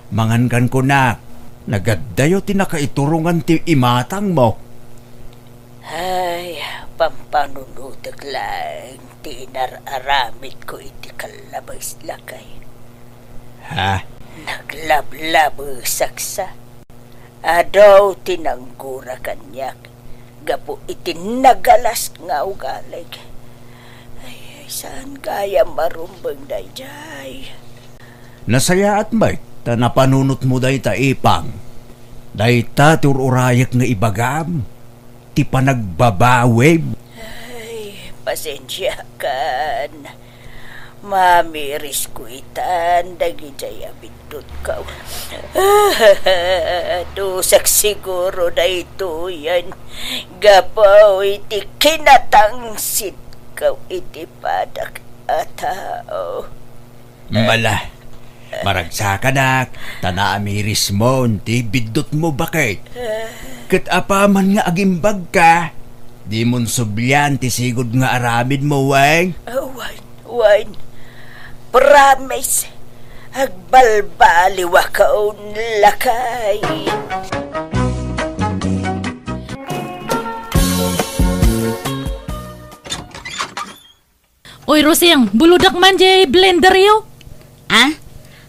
mangankan ko nak. Nagaddayo tinakaiturungan ti imatang mo. Ay, pampanunutag lang. Tinararamit ko iti kalabas lakay. Ha? Naglablabo saksa. Adaw tinanggura kanyak. Gapo iti nagalas nga ugalig. Ay, saan kaya marumbang dayjay? Nasaya at may, ta napanunot mo day ta ipang. Day ta tururayak nga ibagam. Ti panagbabawib. Ay, pasensya kan. Mamiris ko itan, dagijay abindot ka. Dusak siguro na ito yan. Gapaw iti kinatangsit ka iti padak atao. Mala, maragsa ka nak, tanaamiris mo, ti bidot mo bakit? Kat apaman nga agimbag ka, di mon sublyan ti sigod nga aramid mo, weng. Wine. Promise. Agbalbaliwa kaon lakay. Oy, Roseng, buludak man jay blender yo. Ah?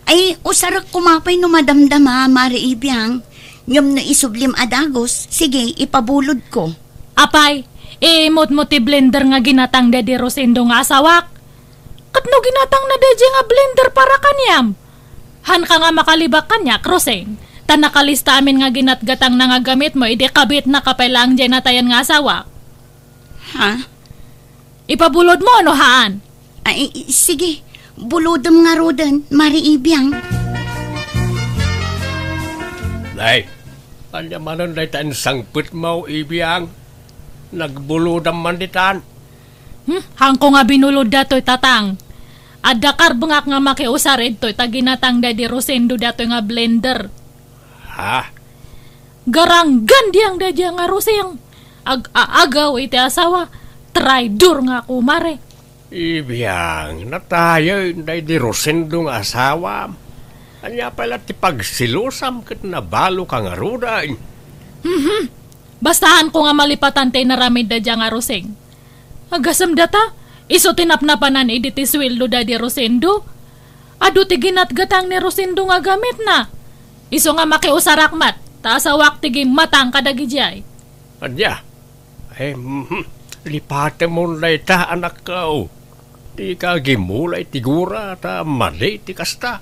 Ay, usarak kumapay no madamdama, Mari Ibiyang. Ngam na isublim adagos. Sige, ipabulod ko. Apay, imot mo ti blender nga ginatang Daddy Rosendo nga asawak. Kat no ginatang na daddy nga blender para kanyam. Han ka nga makalibak kanya, Roseng. Ta nakalista amin nga ginatgatang na nga gamit mo, ide kabit na kapailang dyan natayan nga asawak. Ha? Ipabulod mo ano haan? Ay, sige. Bulodom nga rodan, Mari Ibiyang. Nay, kanyamanan na itan sangpit mo, Ibiyang. Nagbulodam man ditan. Hangko nga binulod dato'y tatang. Adakar bengak nga makiusar ito'y taginatang Daddy Rosendo dato'y nga blender. Ha? Garanggan diyang daddy nga Roseng. Ag-aagaw iti asawa. Traidor nga kumare. Ibiyang, natayo na di Rosendo nga asawa. Anya pala ti pagsilusam kat nabalo ka nga ruday. Bastahan ko nga malipatan tayo naramid daddy nga Roseng. Agasam data, iso tinapnapanan iditi sweldo Daddy Rosendo. Ado ti ginatgatang ni Rosendo nga gamit na. Iso nga makiusarakmat, taasawak ti matang kadagijay. Anya? Lipate mo na ita anak ko. Di ka gimulay tigura ta mali ti kasta.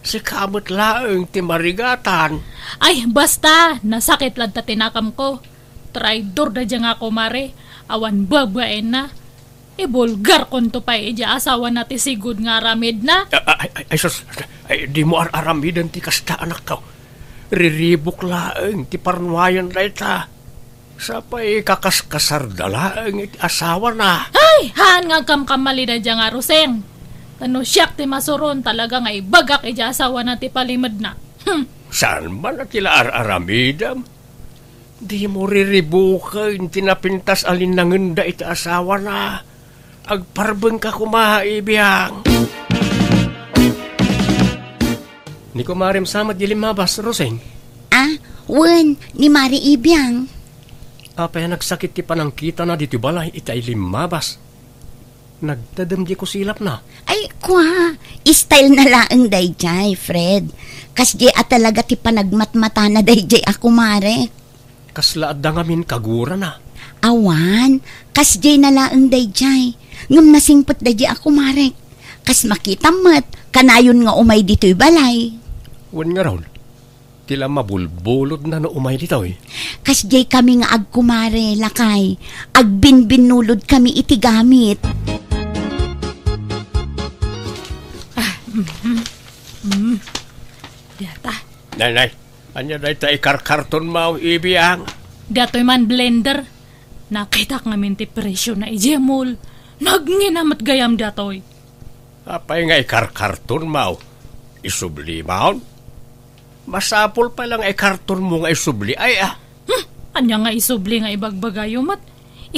Si kamot laeng ti marigatan. Ay, basta, nasakit lang ta tinakam ko. Traidor da dyan nga kumare. Awan babaen na. Ibulgar kon to pa ija asawa na ti sigud nga aramid na. Ay, sus, di mo aramidan ti kasta anak ko. Riribok laeng ti parnuayan na ita. Sa pa'y kakaskasardalaeng iti asawa na. Ay, haan nga kamkamali da dyan nga Roseng. Tano siyak ti masuron talaga nga ibagak ija asawa na ti palimad na. Saan man na tila aramidam? Di mo riribukin, tinapintas alinangan da iti asawa na. Agparbeng ka kumaibiyang. Ni kumarim sama di limabas, Roseng. Ah, wen, ni Mari Ibiyang. Apay nagsakit ti panangkita na dito balay itay limabas. Nagtadam di ko silap na. Ay, kwa, style na laang dayjay, Fred. Kasdi at talaga ti panagmatmata na dayjay ako, Mare. Kaslaad da ngamin kagura na. Awan, kasdi na laang dayjay. Ngam nasingpot dayjay ako, Mare. Kas makita mat, kanayon nga umay dito'y balay. Wan nga raw, tila mabulbulod na no umay dito eh. Kasdi kami nga agkumare, lakay. Agbinbinulod kami iti gamit. Data. Nay, anya da ita ikarkarton mo, ibiyang. Dato'y man blender. Nakita nga minti presyo na ijemol. Nagninamat gayam dato'y. Apay nga ikarkarton mo, isubli mo. Masapol pa lang ikarton mo nga isubli. Ay Anya nga isubli nga ibagbagayumat.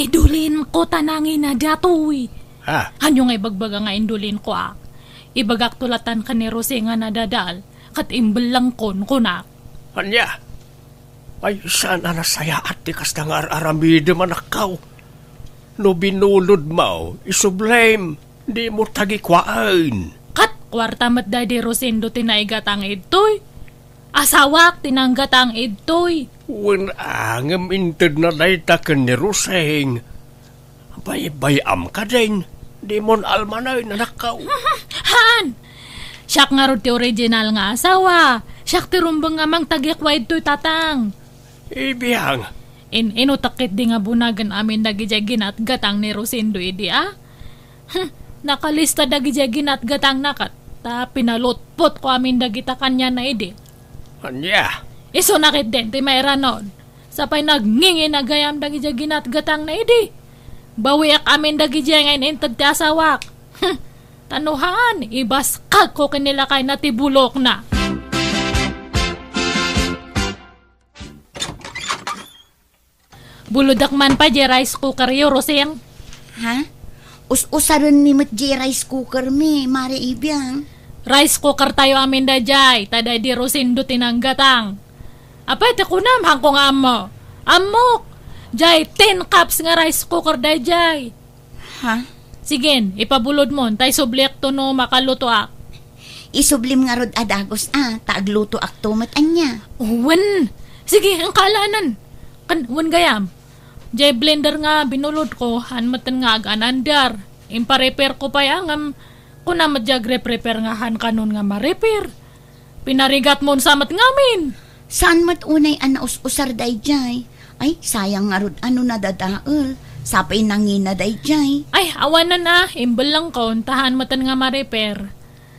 Idulin ko tanangin na dato'y. Ha? Anyo nga ibagbaga nga indulin ko Ibagak tulatan ka ni Rose nga nadadal. Kat imbel lang kon kunak. Anya? Ay, sana nasaya at ti kasta nga aramide manakaw. No binulod mo, isublame, di mo tagikwaan. Kat kwarta mat Daddy Rosendo tinaigatang idtoy. Asawak tinanggatang idtoy. Wen angam inted na dayta ka ni Roseng. Bayam ka din. Di mon almanay nanakaw. Han! Siyak nga ro ti original nga asawa. Siyak ti rumbang nga mang tagikwaid to'y tatang. Ibiyang. Inutakit di nga bunagan amin nagijagin at gatang ni Rosendo idi Nakalista dagiti ginatgatang nakat. Ta pinalutpot ko amin dagita kanya na idi. Anya? Iso nakit din ti mayra nun. Sapay nagngingi nagayam dagiti ginatgatang na idi. Bawiak amin dagiti ngayon intad ti asawak. Tanuhan, ibaskag ko kanila kay natibulok na. Buludak man pa di rice cooker yo, Roseng. Ha? Usaran mi mat di rice cooker mi, Mari Ibiang. Rice cooker tayo amin da jay, tada di Rosindo tinanggatang. Apay te kunam hangkong amo. Amok, jay 10 cups nga rice cooker da jay. Ha? Sige, ipabulod mo, tay subliak to no makaluto ak. Isublim nga rod adagos taagluto ak tumat anya. Wan, sige, ang kalanan. Wan gayam. Jay blender nga binulod ko, hanmatan nga aganandar. Impa-repair ko pa yang kuna madjag repair nga han kanon nga ma-repair. Pinarigat mo samat ngamin. Saan mat unay usar day jay? Ay, sayang nga rod na dadaol. Sapay nangina day jay. Ay, awanan na. Imbal lang ko, tahan matan nga ma-repair.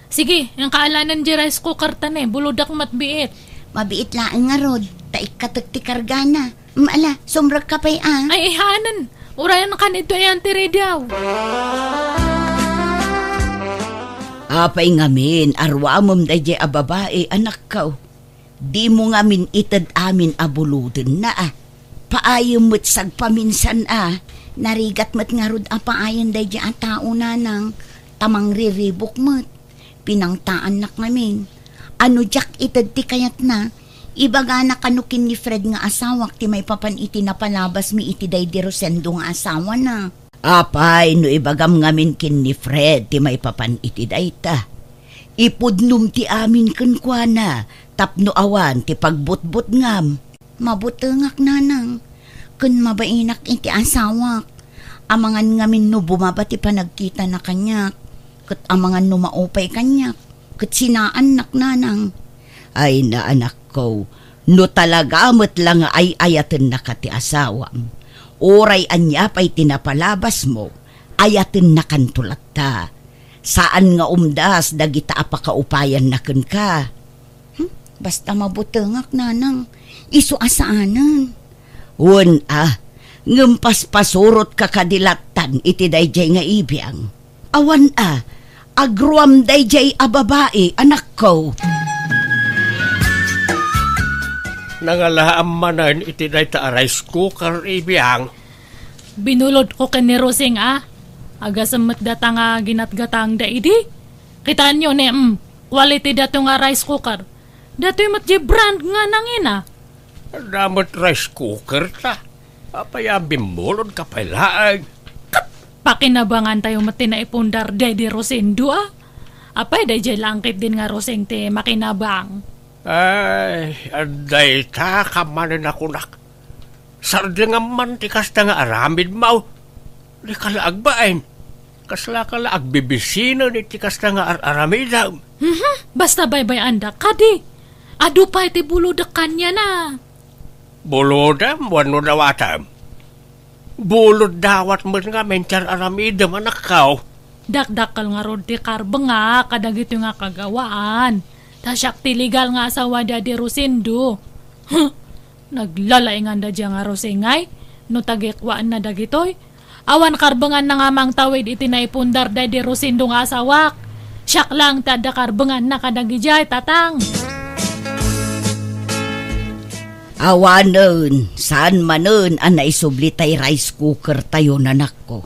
Sige, ang kaalanan di rice cooker tane, buludak matbiit. Mabiit laang nga rod, taik katagtikarga na. Maala, sumrak ka pa'y Ay, ihanan. Urayan ka nito ay antire daw. Apay ngamin, arwamom da jay babae, anak ka. Di mo ngamin itad amin abuludin na Paayom mo't sagpaminsan Narigat mo't nga rod paayan da jay tao na nang tamang riribok mo't. Pinangtaan nak ngamin. Ano jak itad ti kayat na, ibaga na kanukin ni Fred nga asawak ti may papan iti napalabas mi iti day di Rosendo nga asawa na. Apay, no ibagam ngamin kin ni Fred ti may papan iti day ta. Ipudnum ti amin kunkwana, tapno awan ti pagbutbut ngam. Mabutengak nanang, kun mabainak iti asawak. Amangan ngamin no bumaba ti panagkita na kanyak, kat amangan no maupay kanyak, kat sinaan nak nanang. Ay na anak ko, no talaga mo't lang ay ayaten na ka ti asawam. Oray anya pa'y tinapalabas mo, ayaten na kantulat ta. Saan nga umdas dagita apakaupayan na kun ka? Basta mabutengak nanang, isu asaanan. Wan ngempas pasurot kakadilatan iti dayjay nga ibiyang. Awan agruam dayjay babae, anak ko. Nangalaam manan iti day ta rice cooker ibiyang. Binulod ko kan ni Roseng agasamat data nga ginatgatang da idi. Kitaan nyo ni quality dato nga rice cooker. Dato yung matji brand nga nangina. Damat rice cooker ta. Apaya bimulod ka pailaag. Pakinabangan tayo mati na ipundar Daddy Rosendo Apay dayjay langkit din nga Roseng te makinabang. Ay, aday ta kamanin ako nak. Sardi nga man ti kasta nga aramid mau. Di kalaag bain. Kasla kalaag bibisino ni ti kasta nga aramidaw. Basta baybay anda kadi. Adu pa iti buludak kanya na. Bulodam, wano dawatam. Bulod dawat mo nga mencar aramidam anak kau. Dakdakal nga rod ti karbe nga kadagito nga kagawaan. Tasyak ti legal nga asawa Daddy Rosendo. Naglalay nga da dya nga Rosengay. No tagikwaan na dagitoy. Awan karbengan na nga mang tawid iti naipundar Daddy Rosendo nga asawak. Siyak lang tada karbengan na kadagijay tatang. Awanon, saan manon naisubli tay rice cooker tayo nanak ko.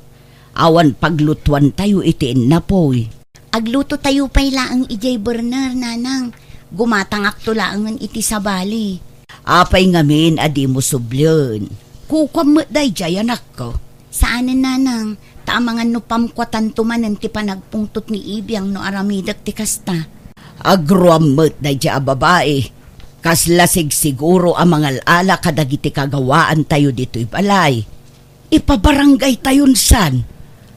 Awan paglutuan tayo itiin na po'y. Agluto tayo pa'y laang ijay burner, nanang. Gumatangak to laangan iti sa bali. Apay ngamin adi mo sublyon. Kukwam mo day jay anak ko. Saanin nanang, taamangan no pamkwatan tumanan ti panagpungtot ni Ibiyang no aramidak ti kasta. Agruam mo day jay babae. Kaslasig siguro ang mga ala kadagiti kagawaan tayo dito'y balay. Ipabarangay tayon san?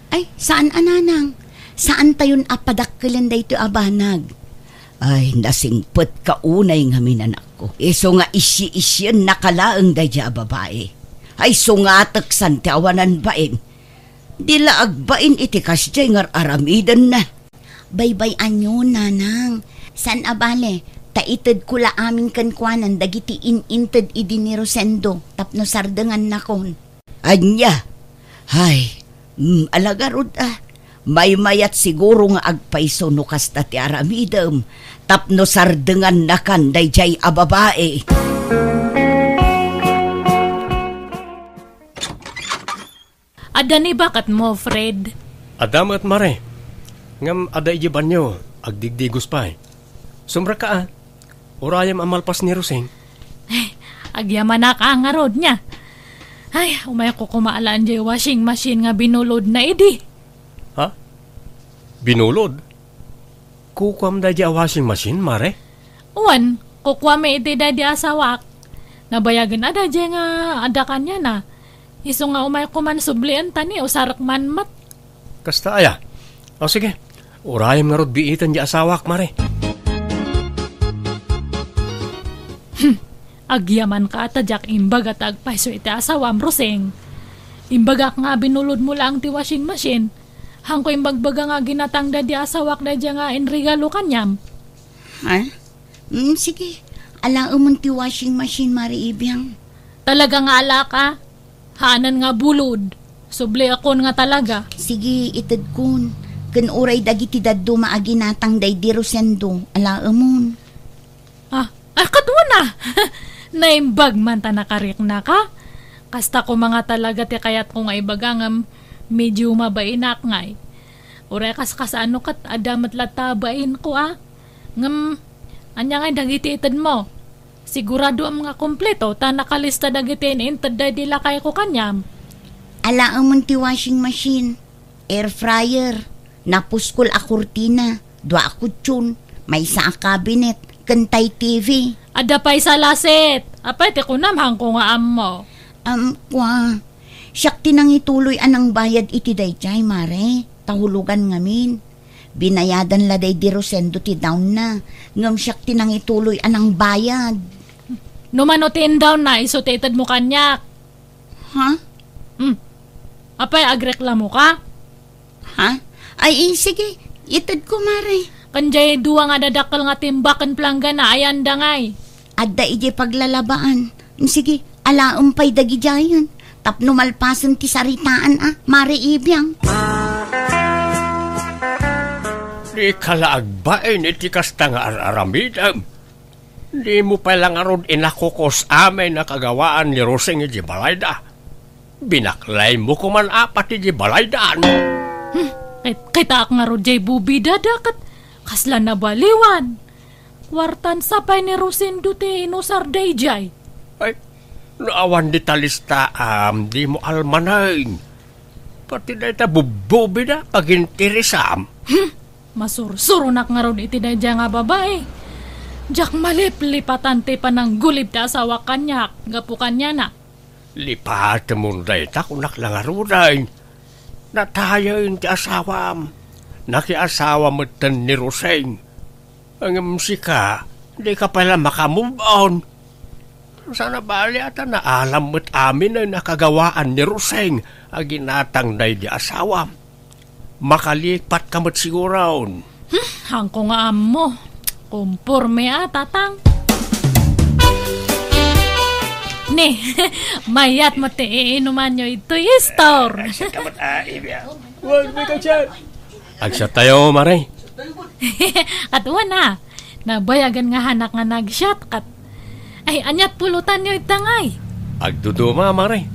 Ay, saan ananang? Saan tayon apadakkilan da ito abanag? Ay, nasingpet kaunay nga minanak ko. Iso nga isyi-isyan nakalaang da dya babae. Ay, sungatak san ti awanan bain. Dila agbain iti kasjay ngar aramidan na. Baybay anyo, nanang. San abale, taitid kula amin kankwanan dagiti ininted idi ni Rosendo tapno sardengan na kon. Anya, hay, alagarod may mayat siguro nga agpaiso no kasta ti aramidam tapno sardengan na kan dayjay a babae. Ada ni bakat mo, Fred? Adam at Mare. Ngam ada ijiban nyo, agdigdigos pa Sumra ka Urayam amalpas ni Roseng. Agyaman na ka nga rod niya. Ay, umay ko kumaalaan dyan washing machine nga binulod na idi. Ha? Binulod? Kukwam da dya washing machine, Mare? Uwan, kukwam iti da di asawak. Nabayagan ada dyan nga ada kanya na. Iso nga umay ko man sublian tani o sarak man mat. Kasta aya. O sige, urayam nga rod biitan di asawak, Mare. Agyaman ka atadyak imbaga tagpaiso iti asawam, Roseng. Imbaga nga binulod mo lang ti washing machine. Hangko imbagbaga nga ginatang da di asawak da dya nga inregalo kanyam. Ha? Sige. Ala umon ti washing machine, Mari Ibiang. Talaga nga ala ka. Hanan nga bulod. Subli akon nga talaga. Sige, itad kun. Kan uray dagiti daddo maaginatang day di Rosendo. Ala umon. Katwa na. Naimbag man ta nakarik na ka. Kasta ko mga talaga ti kayat ko nga ibagangam medyo mabainak ngay. Uray kasano kat adamat latabain ko Ngam, anya ngay dagiti itad mo. Sigurado ang mga kompleto ta nakalista dagiti inintad day dila kay ko kanyam. Ala umon ti washing machine. Air fryer. Napuskol a kurtina. Dua a kutsyon. May isa a cabinet. Kantay TV. Ada pa'y sa lasit. Apay, ti kunamhang ko nga mo. Siyak tinang ituloy anang bayad iti dayjay, Mare. Tahulugan ngamin. Binayadan la day di Rosendo ti down na. Ngam siyak tinang ituloy anang bayad. Numanutin down na, isotated mo kanyak. Ha? Apay, agreklamo ka? Ha? Ay, sige. Itad ko, Mare. Kanjay duwa nga dadakal nga timbakan plangga na ayan dangay. Adda ije paglalabaan. Sige, ala umpay dagi jayon. Tapno malpasan ti saritaan Mare Ibiang. Di kalaagbain iti kasta nga araramidam. Di mo palang arod inakukos amin na kagawaan ni Roseng iti balayda. Binaklay mo kuman apat iti balaydaan. Kita ak nga rod jay bubi dadakat. Kasla na baliwan. Wartan sapay ni Rosendo ti inusar day jay. Ay, naawan di talista di mo almanain. Pati na ita bububi na pagintirisam. Masursurunak nga ron iti day nga babae. Jak malip-lipatan ti pananggulib ta asawa kanyak. Gapukan niya na. Lipat mo na ita kunak lang aruday. Natayain ti asawam. Nakiasawa mo tan ni Roseng. Ang musika, di ka pala makamove on. Sana bali ata na alam mo't amin ay nakagawaan ni Roseng ang ginatang na di asawa. Makalipat ka mo't sigurawon. Hangko nga mo. Kumpurme tatang. Ni, mayat mo ti iinuman nyo ito store. Huwag may kachan. Agsa tayo, Mare. Katuwa na. Nabayagan nga hanak nga nag-shot kat. Ay, anyat pulutan nyo itangay. Agduduma, Mare.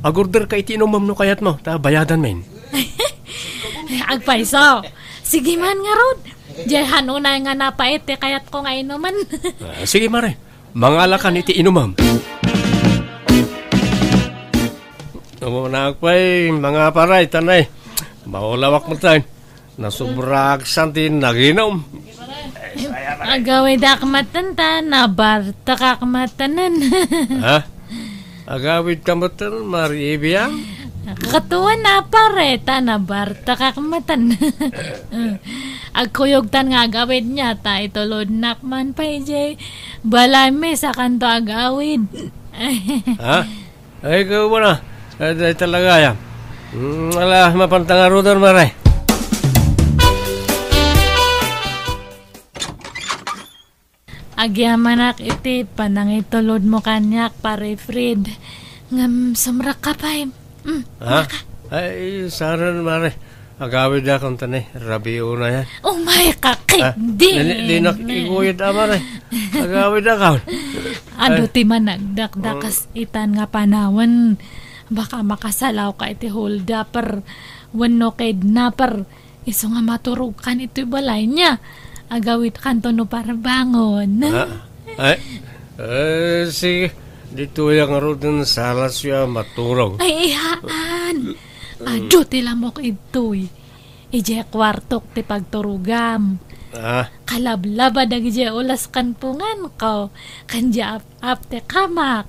Agorder ka itiinumam no kayat mo. Ta bayadan men. Agpaiso. Sige man nga rod. Diyan unay nga napait kayat ko nga inuman. Sige, Mare. Mangalakan itiinumam. Namunakpay, mga paray, tanay. Maulawak mo tayo. Nasubrag santin naginom. Agawid akmatan ta, nabarta kakmatanan. Ha? Agawid kamatan, Mari Ibiang? Katuwa na pareta, nabarta kakmatan. Agkuyogtan nga agawid niya, ta itulod nakman pa ijay. Balay me sa kanto agawid. Ha? Ay, ikaw mo na. Ay, talaga yan. Wala, mapantangarudan, maray. Agyamanak iti panangitulod mo kanyak pare Fred. Ngam samrak ka pa Ha? Ay, saran, maray. Agawid akong tanay. Rabi una yan. Oh my kakit din. Di nakikuyod maray. Agawid akong. Ado ti managdakdakas itan nga panawan. Baka makasalaw ka iti hold upper. Wano kidnapper. Iso nga maturog kan iti balay niya. Agawit kanto no para bangon. Sige. Dito yung arudan salas siya maturog. Ay, ihaan. Ado ti lamok ito'y. Ije kwartok ti pagturugam. Kalablaba dagije ulas kanpungan ko. Kanja ap te kamak.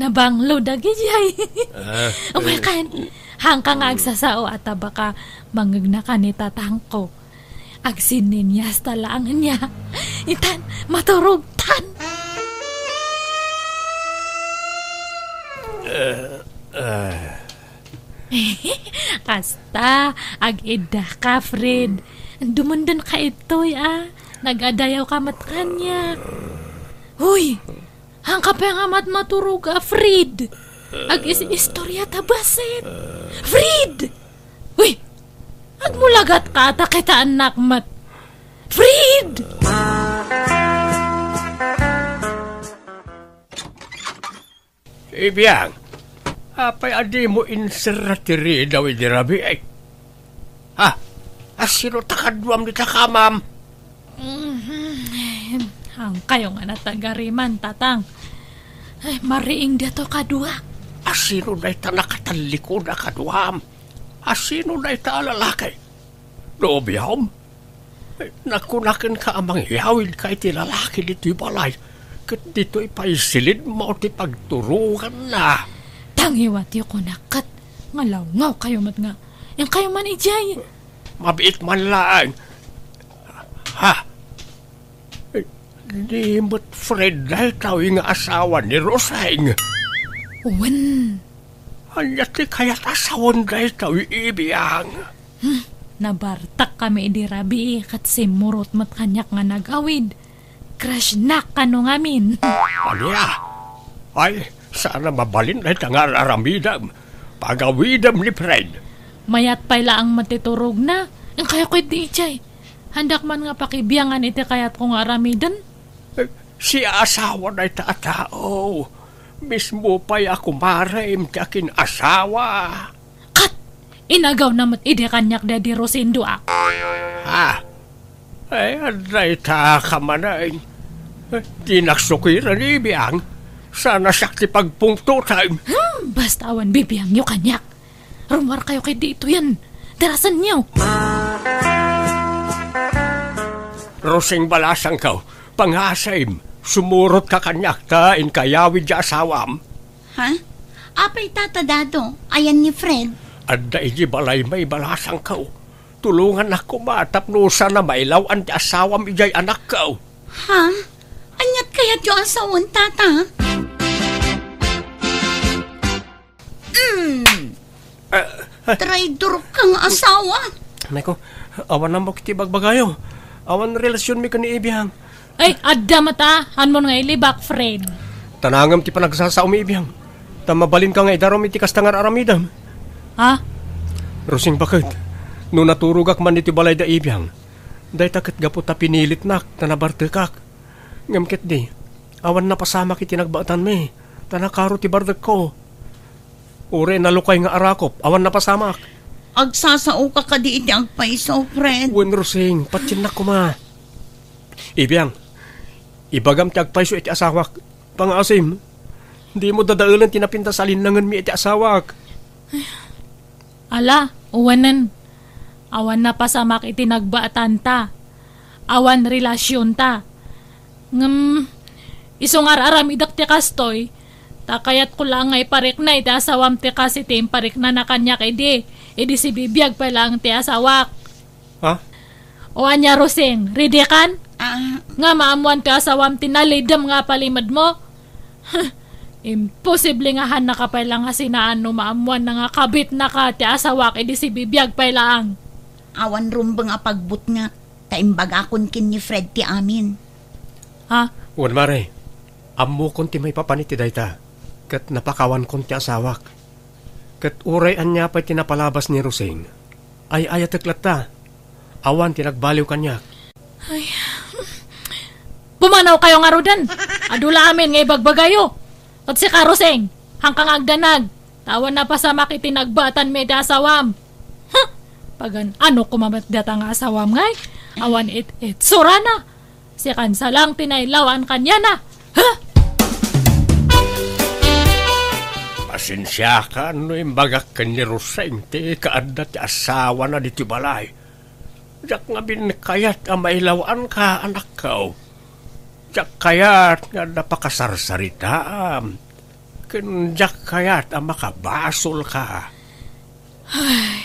Nabanglo dagije. Umay kan. Hangka nga agsasao at baka mangag ka ni tatangko. Agsinin niya sa talangan niya. Itan, maturugtan. Kasta, ag-ida ka, Fred. Dumundan ka ito'y, Nag-adayaw ka matkan niya. Huy, hangka pa nga maturog, Fred. Ag-istorya tabasit. Fred! Huy, agmulagat ka, kita anak mat. Fred! Ibiyang, apay adi mo inseratiri daw idirabi ay. Asino takadwam di takamam? Ang kayo nga natagariman, tatang. Ay, mariing dito kadua. Asino na ita nakatalikod na kadwam? Asino na ita lalaki? Noobiyam? Nakunakin ka amang yawin ka iti lalaki dito'y balay. Kat dito'y paisilid mo ti pagturugan na. Tangiwat yung kunakat. Ngalaw kayo mat nga. Yung kayo man ijay. Mabiit man lang. Di mo't Fred dahil tawing asawa ni Roseng. Uwan. Anyat ti kaya't asawan dahil tawing ibiyang. Nabartak kami idirabi kat simurot mat kanyak nga nagawid. Crush na kano ngamin. Anya? Ay, sana mabalin dahil tangal aramidam. Pagawidam ni Fred. Mayat pala ang matiturog na. Ang kaya ko'y di ichay. Handak man nga pakibiyangan iti kayat kong aramidan. Si asawa na itatao. Mismo pa'y ako marim tiyakin asawa. Kat! Inagaw namat ide kanyak dadi Rosindo Ay, aday ta ka manay. Di naksukiran ibiyang. Sana sakti pagpungto time. Basta awan bibiyang nyo kanyak. Rumar kayo kay dito yan. Darasan nyo. Roseng balasang ka. Pangasay. Sumurot ka kanyak ta in kayawid ya asawam. Apay tatadado. Ayan ni Fred. Aday di balay may balasang ka. Tulungan ako matapnusa na mailaw ang asawam ijay anak ka. Anyat kaya't yung asawan, tata? Traidor kang asawa. Nako, awan na mo kiti bagbagayo. Awan relasyon mi ka ni ibiyang. Ay, adda mata. Han mo nga ilibak, Fred. Tanangam ti panagsasaw mi ibiyang. Tamabalin ka nga idarom iti kastangar aramidam. Rosing bakit? No naturugak man iti balay da ibiyang. Day takit gapot ta pinilit nak, tanabartekak. Ngamkit di, awan na pasama kiti nagbaatan mi. Tanakaro ti bardak ko. Ure nalukay nga arakop, awan na pasamak. Agsasao ka di iti ang paiso, Fred. Wen Rosing, patsin na ko ma. Ibiyang, ibagam ti agpaiso iti asawak. Pangasim, di mo dadaulan tinapinta sa linangan mi iti asawak. Ala, uwanan. Awan na pasamak iti nagbaatan ta. Awan relasyon ta. Isong aramidak ti kastoy. Takayat ko lang ngay parik na iti asawam ti kasi ti parik na nakanyak edi. Edi si bibiyag pa lang ti asawak. O anya Roseng, ready kan? Nga maamuan ti asawam ti nalidam nga palimad mo. Imposible nga han nakapay lang nga sinaan no maamuan na nga kabit na ka ti asawak edi si bibiyag pay laang. Awan rumba nga pagbut nga, taimbagakon kin ni Fred ti amin. Ha? Wan mare, ammo kon ti may papaniti dayta. Kat napakawan kon ti asawak. Kat uray anya pa'y tinapalabas ni Roseng. Ay ayateklat ta. Awan tinagbaliw kanya. Pumanaw kayo nga rudan. Adula amin nga ibagbagayo. At si Karoseng, hangkang agdanag. Tawan na pa sa makitinagbatan may dasawam. Ha? Pagan ano kumamatdata nga asawam ngay? Awan it surana. Si kansa lang tinaylawan kanya na. Ha? Pasensya ka, no imbagak ka ni Roseng, ti kaadda ti asawa na diti balay. Diyak nga binkayat ang mailawaan ka, anak ka. Diyak kayat nga napakasarsaritaam. Diyak kayat ang makabasol ka. Ay,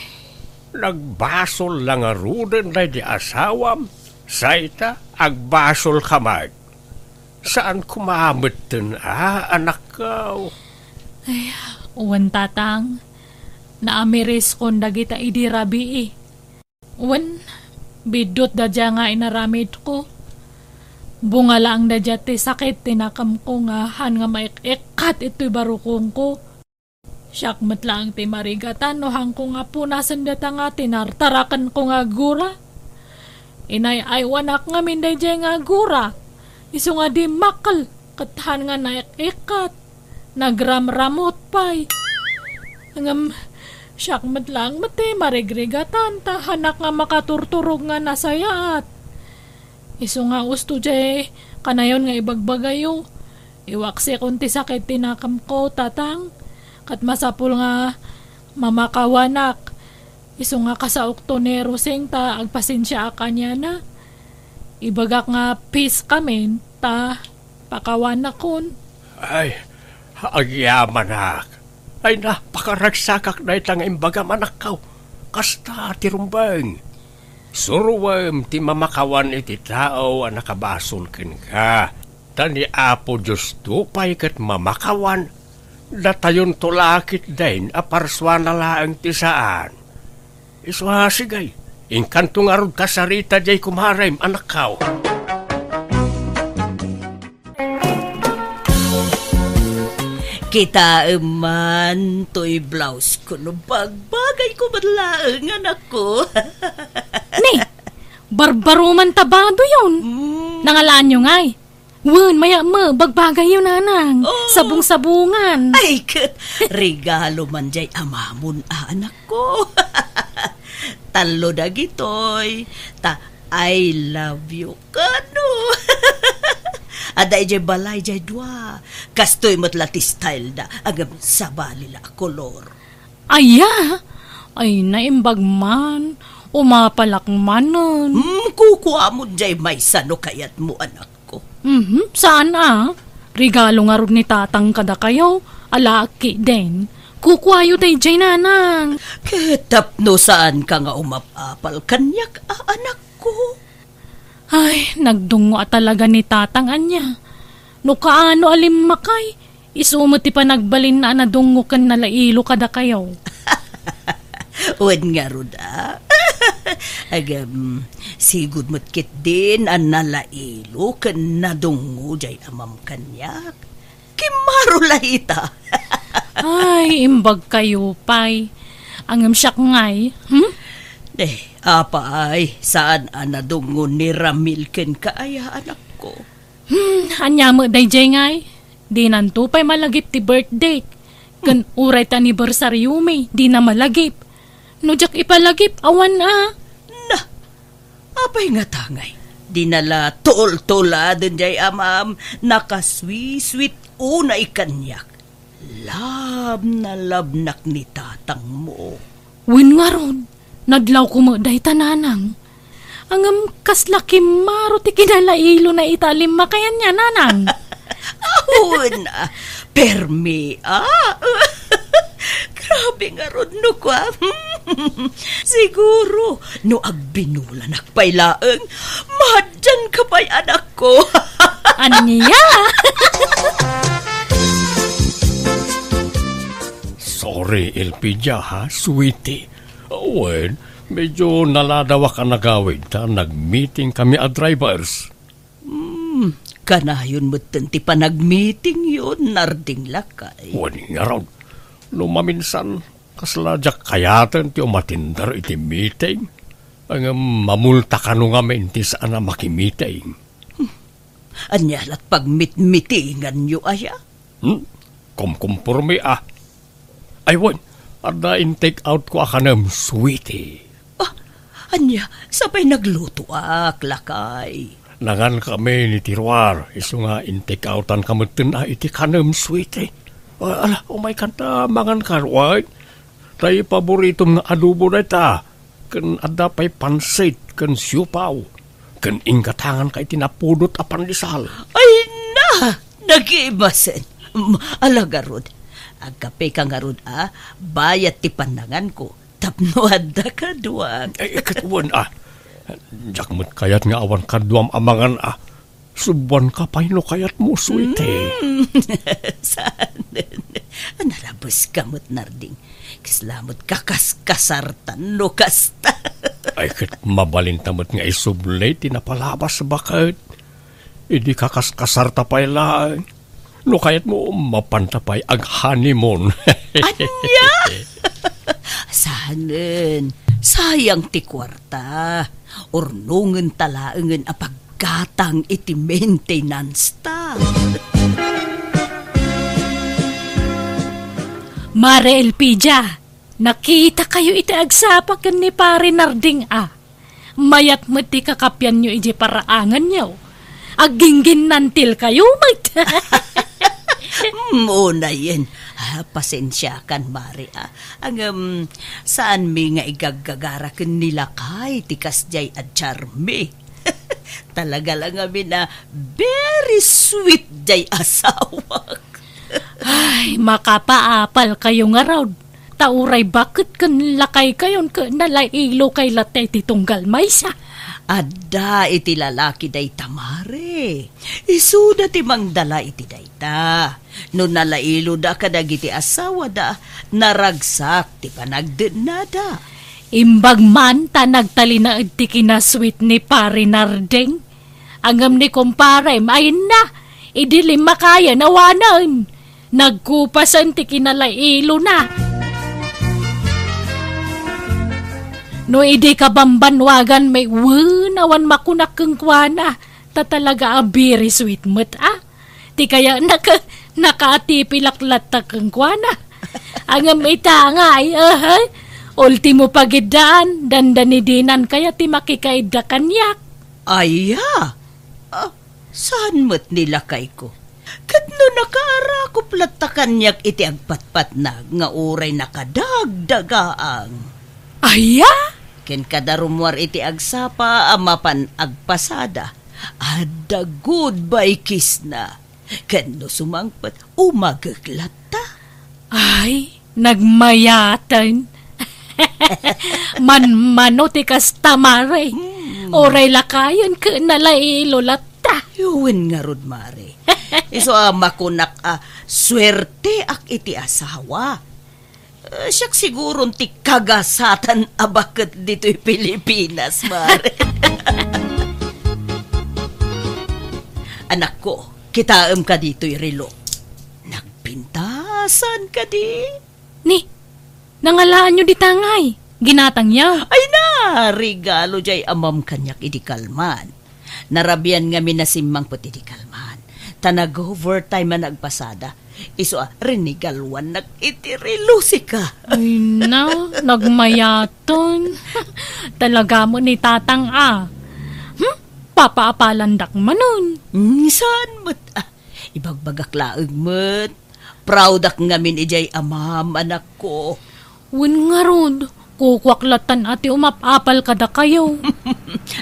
Nagbasol lang nga ruden na di asawam. Saita, agbasol ka mag. Saan kumamatan anak ka? uwan tatang. Naamiris kon dagita idi rabi eh. Uwan, bidot dadya nga inaramid ko. Bunga lang dadya ti sakit tinakam ko nga han nga maikikat ito'y barukong ko. Siyakmat lang ti marigatan no hang ko nga punasan data nga tinartarakan ko nga gura. Inay ay wanak nga minday dya nga gura. Iso nga di makal kathan nga naikikat. Nagramramot pa'y. Hangam, siyakmat lang mati marigregatan tahanak nga makaturturog nga nasayaat. Iso nga usto dya kanayon nga ibagbagayo. Iwaksi kunti sakit tinakam ko tatang. Kat masapul nga mamakawanak. Iso nga kasaok to ni Roseng ta agpasensya akanya na. Ibagak nga peace kami ta pakawanak kon. Ay, agyaman nak. Ay napakaragsakak na itang imbaga manak ka. Kasta tirumbang. Suruwam ti mamakawan iti tao ang nakabasol ken ka. Tani apo Diyos tupay kat mamakawan. Datayon tulakit din aparswa na laang tisaan. Iswa sigay, ingkantong arod kasarita jay kumarem anak kao. Kita man to'y blouse ko no bagbagay ko madlaang anak ko. Ni, barbaro man tabado yun. Nangalaan nyo nga'y. Wen, maya mo, bagbagay yun nanang. Sabong-sabungan. Ay, regalo man jay amamon anak ko. Talo na gitoy. Ta, I love you ka no. Aday jay balay jay dua. Kastoy matlati style da. Agam sabali la kolor. Aya, ay naimbag man. Umapalakmanon. Kukuha mo jay may sano kayat mo anak ko. Saan regalo nga rin ni tatang kada kayo. Alaki din. Kukwayo tayo jay nanang. Ketap no saan ka nga umapapal kanyak anak ko. Ay, nagdungo talaga ni tatang anya. No kaano alim makay. Isumati pa nagbalin na nadungo kan nalailo kada kayo. Uwan nga ruda. Agam, sigud mo't kit din ang nalailo kan nadungo jay amam kanyak. Kimaro lahita. Ay, imbag kayo pay. Angam siyak ngay. Apa ay, saan nadungo ni Ramil ken kaaya anak ko? Anya mo day jay ngay. Di nanto pa'y malagip ti birthday. Kan uray ta anniversary may, di na malagip. No jak ipalagip, awan Na, apay nga tangay. Dinala tol-tola dun jay amam, nakaswi-sweet una ikanyak. Lab nak ni tatang mo. Win nga ron, nadlaw ko mo day tananang. Angam kaslaki maro ti kinalailo na italim makayan niya nanang. Ahon permi Grabe nga ron no kwa. Siguro, no agbinulan nakpailaeng, madyan ka pa'y anak ko. Ano niya? Sorry, Elpidia ha, sweetie. Wen, medyo naladawa ka nagawid ta. Nag-meeting kami at drivers. Kanayon mo ti pa nag-meeting yun, Narding lakay. Wen nga raw. Lumaminsan, kasladyak kayatan ti umatindar iti meeting. Ang mamulta ka nung amin ti saan na makimiting. Anyalat pag meetingan nyo aya? Kumkumpurmi ah. Ay, wen, ada in-take out ko akanam, sweetie. Anya, sabay nagluto lakay. Nangan kami ni Tirwar, iso nga in-take outan kamutin iti kanam, sweetie. Ala, umay kanta mangan karway. Tayo paboritom nga adobo na ita. Kan ada pa'y pansit, kan siupaw. Kan ingkatangan kay tinapudot a pandisal. Ay na! Nag-iibasin. Alagarod. Agkape ka nga rod bayat ti panangan ko. Tapno adda ka duwag. Ay, katuwan Jakmut kayat nga awan kaduam amangan Subuan ka paino kayat mo, sweetie. Saan? Narabos kamot, Narding. Kislamot kakaskasartan no kasta. Ay, kat mabalintamot nga isublay, tinapalabas bakit. Idi kakaskasarta pa'y lang. No kayat mo mapantapay ag honeymoon. Anya? Sahanin, sayang ti kwarta. Ornungan talaangan apagkatang iti maintenance ta. Mare Elpidia, nakita kayo iti agsapakan ni Pare Narding Mayat mo ti kakapyan nyo iti paraangan nyo. Aginggin nantil kayo, mat. Muna yan. Pasensya kan, Mari. Saan mi nga igagagara ken nila kay tikas jay at charme. Talaga lang amin very sweet jay asawak. Ay, makapaapal kayo nga raw. Tauray bakit kan lakay kayon ka nalailo kay latay titunggal maysa. Adda iti lalaki day tamare. Isuda ti mangdala iti dayta. No nalailo da kadag iti asawa da, naragsak ti panagdenada. Imbag man ta nagtalinaad ti kinasweet ni Pare Narding. Angam ni kumpare, main na. Idilim makaya nawanan. Nagkupasan ti kinalailo na. No idi ka bambanwagan may nawan makunak keng kuana. Ta talaga very sweet mo't Ti kaya nakatipilaklat ta keng kuana. Ang may tangay, ultimo pagidaan, dandanidinan kaya ti makikaida kanyak. Aya? Saan mo't nilakay ko? Kadno nakaara ko plata kanyak iti agpatpat na nga uray nakadagdagaang. Aya? Ken kadarumwar iti agsapa amapan agpasada. Ada goodbye kiss na. Ken no sumangpat umagaglata. Ay, nagmayatan. Man-mano ti kastamare. Oray lakayan ka nalailo latta. Yuwen nga rod, Mare. Iso makunak swerte ak iti asawa. Siyak siguro ti kagasatan abaket dito'y Pilipinas, Mare. Anak ko, kitaem ka dito'y relo. Nagpintasan ka di. Ni, nangalaan nyo di tangay. Ginatang niya. Ay na, regalo jay amam kanyak iti kalman. Narabian nga minasimang puti iti kalman. Tanag-overtime man nagpasada. Iso rinigalwan nag-itirilo ka. Ay na, nagmayaton. Talaga mo ni tatang papaapalandak manon. Saan mo't ibagbagak laag mo't. Proud ak ngamin ijay amam anak ko. Wun nga rod, kukwaklatan ati umapapal kada kayo.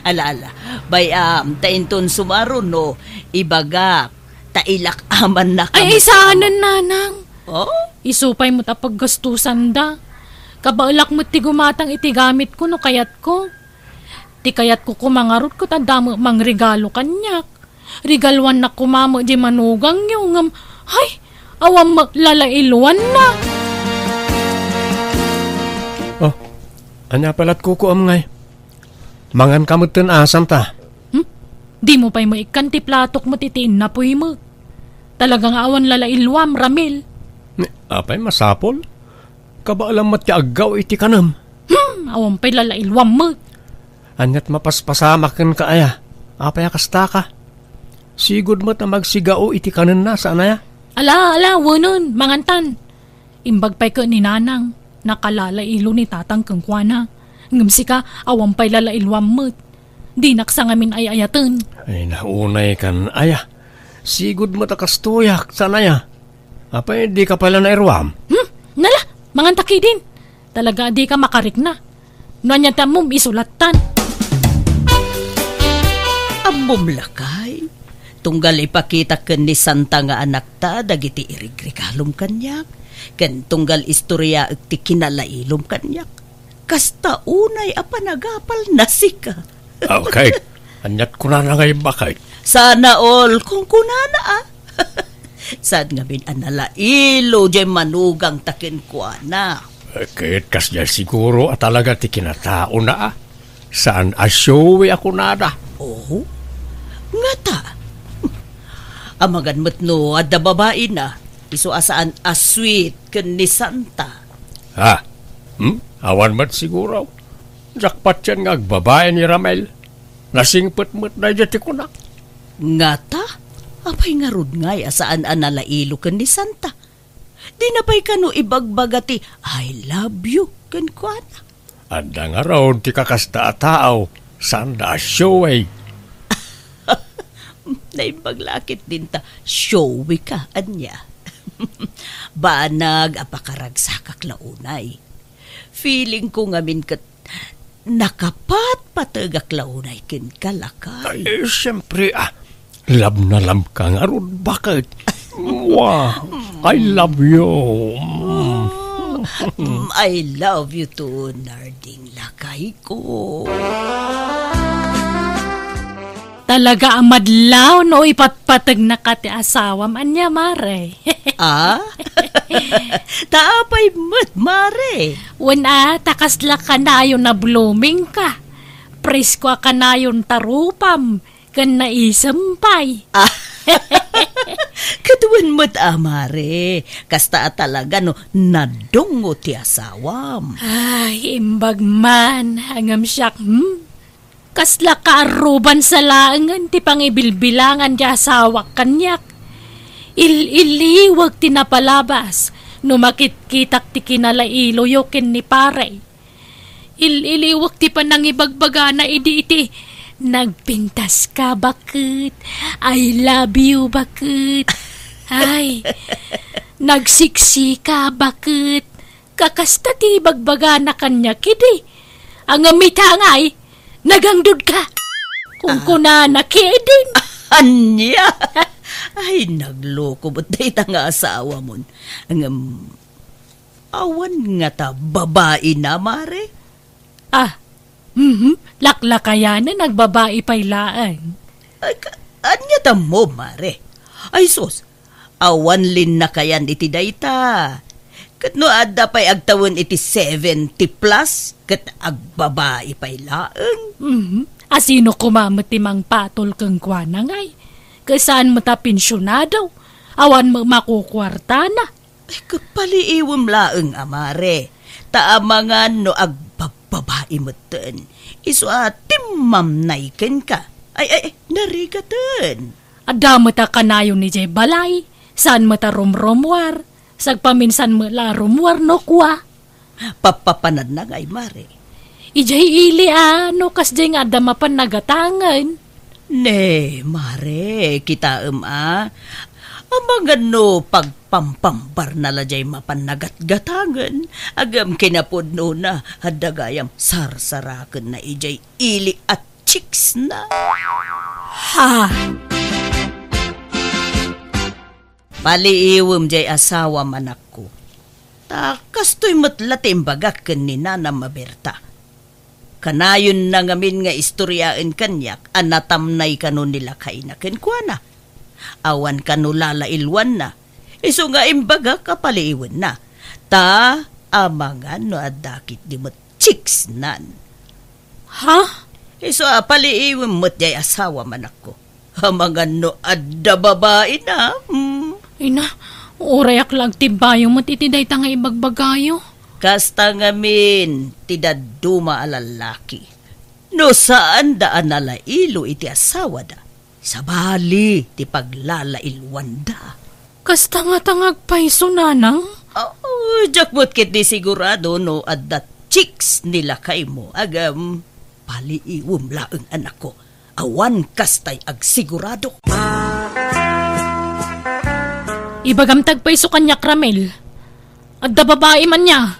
Ala, bay tainton sumaron no, ibagak, tailak aman na Ay, saanan nanang. Oh? Isupay mo tapaggastusan da. Kabaulak mo ti gumatang iti gamit ko no kayat ko. Ti kayat ko kumangarot ko tadamo mang regalo kanyak. Regalwan na kumamo di manugang yung ay, awam lalailwan na. Anya palat kukuam ngay. Mangan kamutan asam ta. Di mo pa'y mo ikan ti platok mo titiin na po'y mo. Talagang awan lalailwam, Ramil. Apay masapol? Kabaalam mat ti aggaw iti kanam. Awan pa'y lalailwam mo. Anyat mapaspasamakan ka aya. Apay akasta ka. Sigod mat na magsigao iti kanan na saan aya. Ala, wanon, mangantan. Imbag pa'y ka ni Nanang. Nakalalailo ni tatang kang kuwana. Ngamsi ka, awan pa'y lalailwam mo. Di naksa ngamin ay ayatan. Ay naunay kan aya. Sigod mo takastuyak saan aya. Apay di ka pala nairwam. Nala, mangantaki din. Talaga di ka makarik na. Nanyata mong isulatan. Ambom lakay. Tunggal ipakita ken ni Santa nga anak ta dagiti irigrigalom kanyak. Ken tunggal istorya ti kinalailom kanyak. Kasta unay apanagapal na sika. Okay. Anyat ko na ngay bakay. Sana all kung kunana Sad nga bin analailo jay manugang takin kuana. Kahit kasya siguro at talaga ti kinatao na Saan asyowe ako nada. Oh? Nga ta. Amagan matno at da babae na. Iso asaan asweet ken ni Santa. Ha? Awan mat siguro. Jakpat yan nga agbabae ni Ramel. Nasingpet-met na dyan ti kunak. Nga ta? Apay nga rod ngay asaan analailo ken ni Santa. Di na pa'y kano ibagbagati, I love you, ken kuana. Anda nga raw ti kakasta tao. Saan da asyowe? Naibaglakit din ta, showy ka, anya. Banag apakaragsak launay. Feeling ko ngamin kat nakapat patagak launay kin kalaka. Ay, siyempre love na love ka nga ron. Bakit? Wow, I love you. I love you too, Narding lakay ko. Talaga amadlaw no ipatpatag na ka ti asawam anya mare. Taapay mat mare. Wala takasla ka na yun na blooming ka. Presko ka na yun tarupam. Kan naisampay. Katuan mo't mare. Kasta talaga no nadungo ti asawam. Ay, imbag man. Hangam siyak, kasla ka aruban sa laangan ti pangibilbilangan di asawak kanyak. Iliwag ti napalabas. Numakit-kitak ti kinalailo yokin ni pare. Iliwag ti panangibagbaga na iti. Nagpintas ka, bakit? I love you, bakit? Ay, nagsiksi ka, bakit? Kakasta ti bagbaga na kanya, kidi. Ang amita nga'y, nagangdod ka. Kung kuna na kidin. Anya? Ay, nagloko ba't dahil nga asawa mo? Awan nga ta, babae na, mare? Laklakaya na nagbabae paylaan. Ay, anya ta mo, mare? Ay, sus, awan lin na kayan iti dayta. Kat no adda pa'y agtawon iti 70 plus, kat agbabae paylaan. Asino kumamot timang patol kang kwana ngay? Kasaan mo ta pensyonado? Awan mo makukwarta na. Ay, kapaliiwam laeng, amare. Taamangan no agbababae mo ten. Iso timam naiken ka. Ay, narigatan. Adamo ta kanayon ni Jay Balay. Saan mo ta rumrumwar? Sagpaminsan mo la rumwar no kwa. Papapanad na ngay, mare. Ijay ili no kas jay nga damapan nagatangan. Ne, mare, kita Amangan no pagpampambar na lajay mapanagat-gatangan. Agam kinapod no na hadagayam sarsarakan na ijay ili at chicks na. Ha? Paliiwam jay asawa manak ko. Kastoy matlatim bagak ken ni Nana Maberta. Kanayon na ngamin nga istoryaan kanyak anatamnay kanon nila kay na kenkwana. Awan kanulala ilwan na. Iso nga imbaga kapaliiwan na. Ta amangan no adakit di mo't chicks nan. Ha? Iso paliiwin mo't jay asawa man ako. Mga no adda babae na. Ina, urayak lag tibayo mo't itiday ta nga ibagbagayo. Kasta ngamin, tidaduma alalaki. No saan daan nalailo iti asawa da. Sa bali, ti paglalailwan da. Kasta nga tangag paiso nanang? Jakbot kit di sigurado no adda chicks nila kay mo. Agam, paliiwom laeng anak ko. Awan kastay ag sigurado. Ibagamtag paiso kanyak Ramel. Adda babae man niya.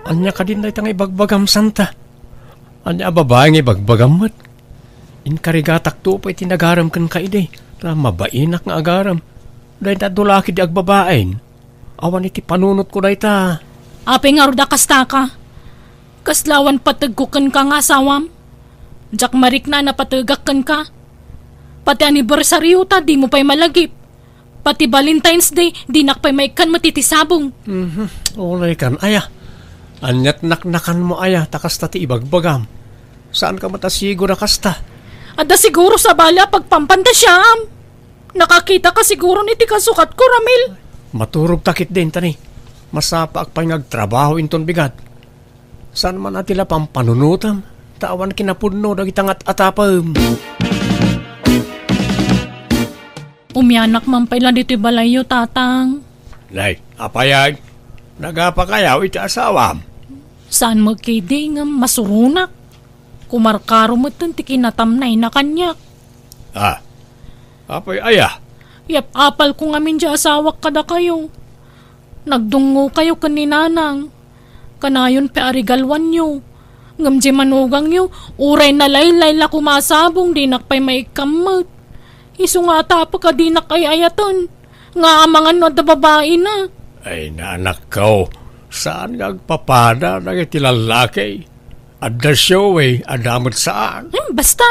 Anya ka din dahi tang ibagbagam santa. Anya babae nga ibagbagam mat. Inkarigatak to pa itinagaram kan kaiday. Mabainak nga agaram. Dahil nadulaki di agbabain. Awan iti panunot ko dahi ta. Ape nga ruda kasta ka. Kaslawan patagkukan ka nga asawam. Jak marik na napatagakan ka. Pati anibersaryo ta di mo pa'y malagip. Pati Valentine's Day di nakpa'y maikan matitisabong. Ulay kan aya. Anyat naknakan mo aya takasta ti ibagbagam. Saan ka matasigo na kasta? Ada siguro sa bala pagpampanta siyam. Nakakita ka siguro ni ti kasukat ko Ramil. Maturog takit din tani. Masapa ak pangagtrabaho inton bigat. Saan man atila pampanunutam? Tawan kinapudno dagitangat atapam. Umyanak man pala dito balayo tatang. Nay, apayag. Nagapakayaw iti asawam. Saan mo kidi nga masurunak? Kumarkaro mo ti kinatamnay na kanyak. Apay aya. Yap, apal ko ngamin di asawak kada kayo. Nagdungo kayo kaninanang. Kanayon pa arigalwan nyo. Ngam di manugang nyo, uray na laylay la kumasabong di nakpay may kamot. Iso nga tapa ka di nakay ayaton. Nga amangan no da babae na. Ay naanak ko, saan nagpapada na iti lalaki? Adda siyo adamot saan? Basta,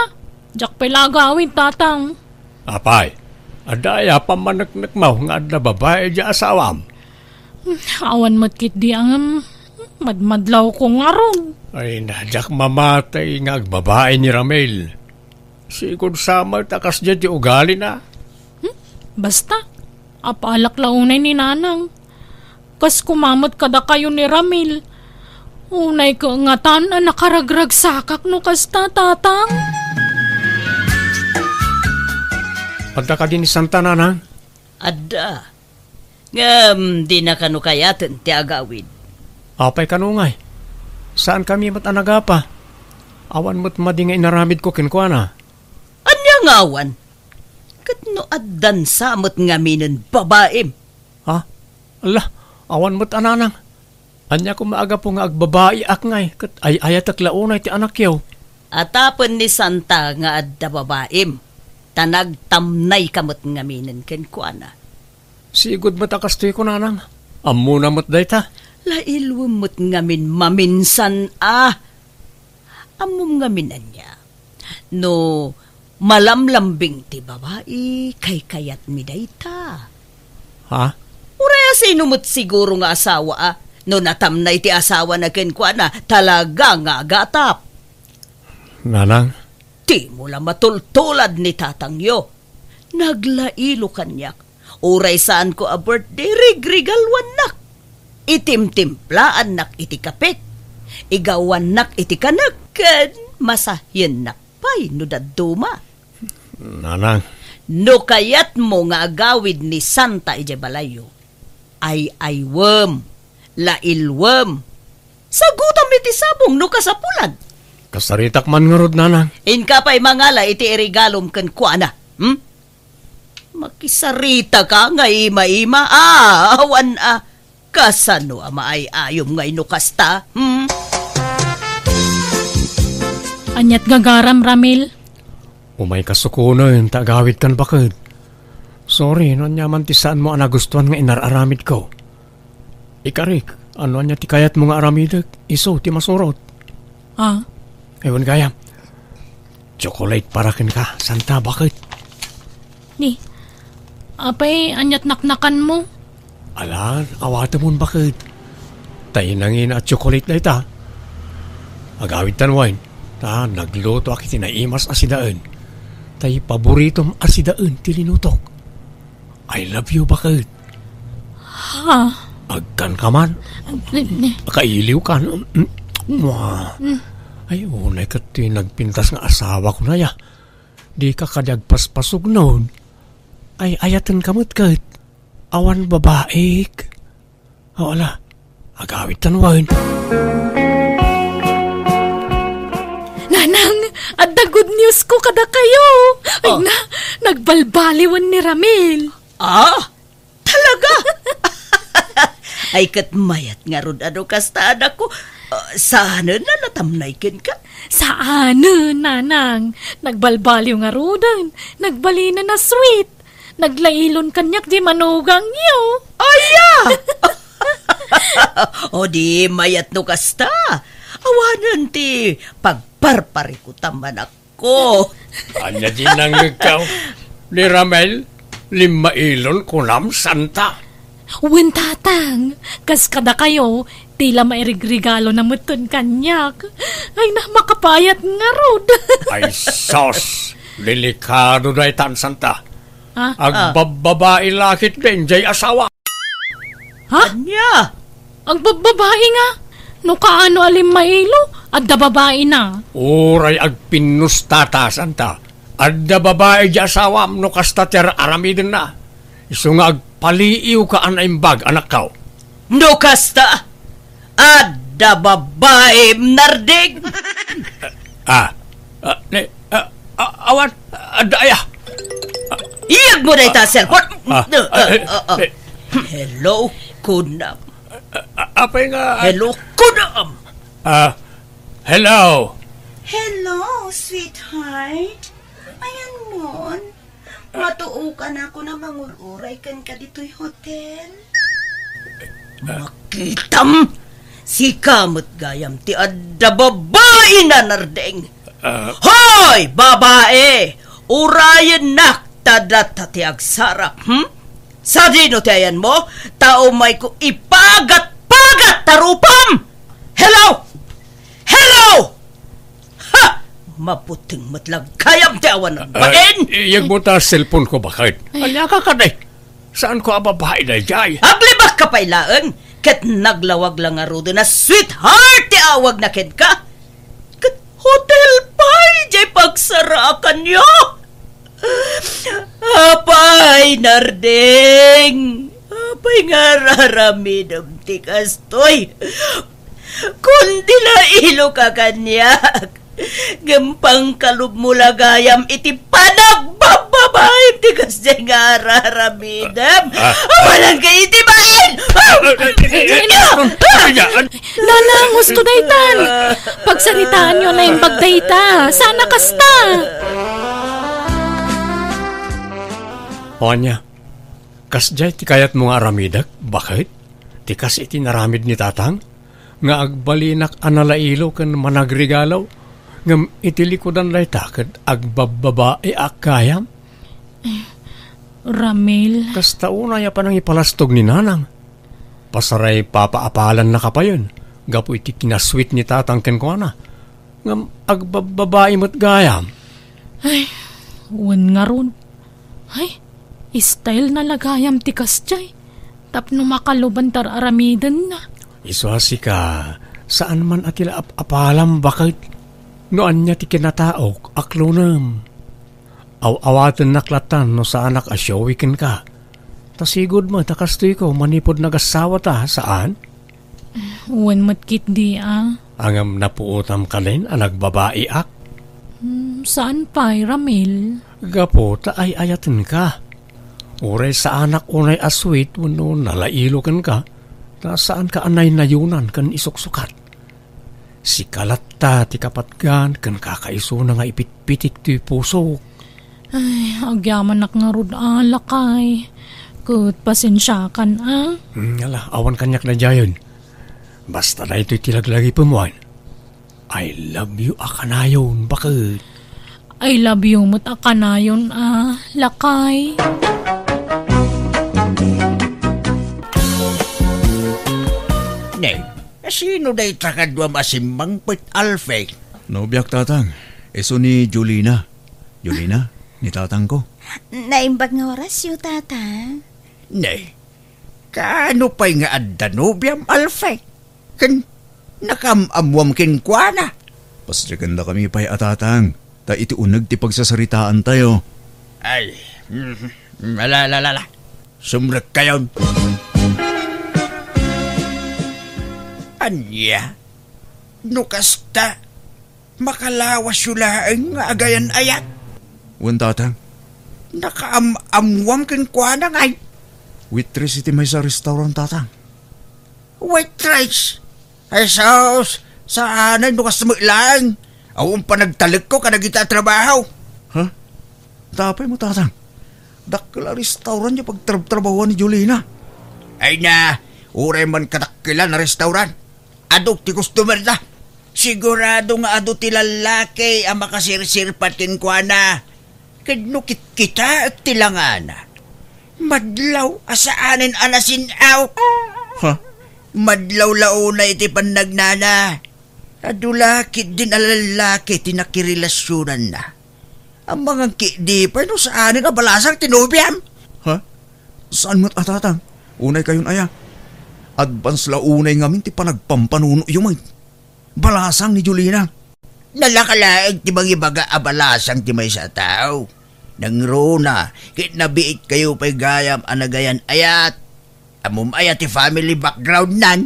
jak pa'y lagawin tatang. Apay, adaya pamanaknak mo nga adda babae di asawam. Awan mo't kit di ang madmadlaw ko nga ron. Ay nadyak mamatay nga agbabae ni Ramel. Sigod sama takas dyan di ugali na. Basta, apalak launay ni nanang. Kas kumamot kada kayo ni Ramil. Unay ka nga tan nakaragrag sakak no kasta tatang. Pagda ka din ni Santa Nanang? Adda. Ngam, di na kanu kayatan ti agawid. Apay kanungay. Saan kami matanagapa? Awan mo't madingay naramid ko kinkwana. Anya nga awan? Kat no addan samot nga minin babaim. Ha? Allah, awan mo't ananang. Anya ko maaga po nga agbabae akngay. Kat ay ayatak launay ti anak yaw. Atapon ni Santa nga adda babaim. Tanagtamnay kamot nga minin kinkwana. Sigod matakastoy ko nanang. Ammo na mo't day ta. Lailwamot ngamin maminsan amom ngaminan niya. No, malamlambing ti babae, kay kayat mi dayta. Ha? Uraya sinumot siguro nga asawa no natamnay ti asawa na kenkwa na talaga nga gatap. Nanang? Ti mula matultulad ni tatangyo. Naglailo kanyak. Uray saan ko a birthday rigrigalwan nak. Itim-timplaan nak iti kapit. Igawan nak iti kanak. Ken masahyan nak pay no daduma. Nanang. No kayat mo nga agawid ni Santa ije balayo. Ay aywem. Lailwem. Sagutam iti sabong no kasapulan. Kasaritak man ngarod nanang. Inka pa'y mangala iti irigalom ken kuana. Makisarita ka nga ima-ima. Awan kasano amaay ayom nga inukasta? Anyat gagaram Ramil. Umay kasukunan, tagawid kan bakit. Sorry, no nyaman ti saan mo nagustuhan nga inararamid ko. Ikarik, ano anya ti kayat mo nga aramidag? Iso, ti masurot. Ewan gaya. Chocolate para kin ka, Santa, bakit? Ni, apay anyat naknakan mo. Alan, awata mo bakit? Tayo nangin at chocolate na ita. Agawid tanwain, nagluto akit tinaimas asidaan. Tay paboritom asidaan tilinutok. I love you bakit? Ha? Agkan ka man. Kailiw ka. Ay, unay ka nagpintas nga asawa ko na ya. Di ka kadagpaspasog noon. Ay, ayatan kamot kat. Awan babaik. Wala. Agawit tanwain. Nanang, at the good news ko kada kayo. Ay na, nagbalbaliwan ni Ramil. Talaga? Ay katmayat nga ron kasta anak ko. Sana na natamnaykin ka? Saan, nanang? Nagbalbaliw nga rudan. Nagbalina na sweet. Naglailon kanyak di manugang niyo. Aya! O di mayat no kasta. Awanan ti pagparpari ko taman ako. Anya din ang ikaw. Ni Ramel, 5 ilon kunam santa. Wen tatang, kas kada kayo, tila mairigregalo na muton kanyak. Ay na makapayat nga rod. Ay sos, delikado na itan santa. Ha? Agbababae lakit din, jay asawa. Ha? Anya? Ang babae nga. No kaano alim mailo, adda babae na. Uray agpinus tata santa. Adda babae di asawa, no kasta tiyar aramidin na. Iso nga agpaliiw ka anaimbag, anak kao. No kasta, adda babae nardig. Awan, adda aya. Iyag mo na ita, cellphone. Hello, kunam. Apay nga. Hello, kunam. Hello. Hello, sweetheart. Ayan mon. Matuukan ako na mangururay kan ka dito'y hotel. Makitam. Si kamot gayam ti adda babae na nardeng. Hoy, babae! Urayan nak tadata ti agsarap, Sa dino ti ayan mo, tao may ko ipagat-pagat tarupam! Hello! Hello! Ha! Maputing matlag kayam ti awan ng bain! Iyag mo ta cellphone ko bakit? Anya ka ka day? Saan ko ababahay na jay? Aglibak ka pailaan! Kat naglawag lang nga rudo na sweetheart ti awag na ken ka! Kat hotel pa'y jay pagsarakan nyo! Apay, nardeng! Apay nga raramidam ti kastoy! Kundi na ilo ka kanyak! Gampang kalub mo lagayam iti panagbababaim ti kasya nga raramidam! Walang kayo iti bain! Nanang, gusto daytan. Pagsaritaan nyo na yung bagdayta. Sana kasta. Onya, kasjay ti kayat mo nga aramidak, bakit? Ti kas iti naramid ni tatang, nga agbalinak analailo kan managregalaw, ngam iti likodan lay takad agbababae akayam. Ramil. Kas tauna ya pa nang ipalastog ni nanang. Pasaray papaapalan na kapayon, gapo iti kinasweet ni tatang ken ko na, ngam agbababae mo't gayam. Ay, wan nga ron. Ay, style na lagayam ti kasjay. Tapno makaluban tar aramidan na. Iswasi ka, saan man atila apalam bakit? Noan niya ti kinataok, aklonam. Aw-awatan naklatan no sa anak asyawikin ka. Tasigod mo, takastoy ko, manipod nagasawa ta, saan? Wan matkit di Angam napuutam ka rin, anak babae ak. Saan pa, Ramil? Gapo, taay ayatin ka. Uray sa anak unay aswit, wano nalailokan ka, ta saan ka anay nayunan kan isuksukat. Si kalatta ti kapatgan kan kakaiso na nga ipitpitik ti puso. Ay, agyaman nak nga rod alakay. Kut pasensya kan Ala, awan kanyak na jayon. Basta na ito'y tilaglagi pamuan. I love you akanayon, bakit? I love you mo't akanayon lakay. Nay, Sino day takadwa masimbang pit Alfie? Nobyak tatang. Eso ni Julina. Julina, ni tatang ko. Naimbag nga oras yu, tatang. Nay, kaano pa'y nga adda nobyam Alfie? Kan nakamamwam kinkwana. Pasyagan na kami pa'y atatang. Ta iti unag ti pagsasaritaan tayo. Ay, la. Sumrek kayon. Anya, nukasta, makalawas yulaang nga agayan ayat. Wan tatang, Nakaamwam kinkwana ngay. waitress iti may sa restaurant tatang. Waitress, ay sos, saan nukas lang. Awang panagtalag ko kanagita trabaho. Ha? Tapay mo tatang. Dakila restaurant niya pagtrabahuan ni Julina. Ay na, uray man katakila na restaurant. Adok ti customer na. Sigurado nga ado ti lalaki ang makasirsirpat kinkwana. Kadnukit kita at tilangana. Madlaw asaanin anasinaw. Ha? Madlaw launa iti pannagnana. Adulakit din alalaki tinakirilasyonan na. Ang mga kidi pa no saanin abalasang tinubiam. Ha? Saan mo't atatang? Unay kayon aya. Advance la unay ngamin ti panagpampanuno yung balasang ni Julina. Nalakalaag ti mga baga abalasang ti may sa tao. Nang rona, kitnabiit kayo pa'y gayam anagayan ayat. Amum ayat ti family background nan.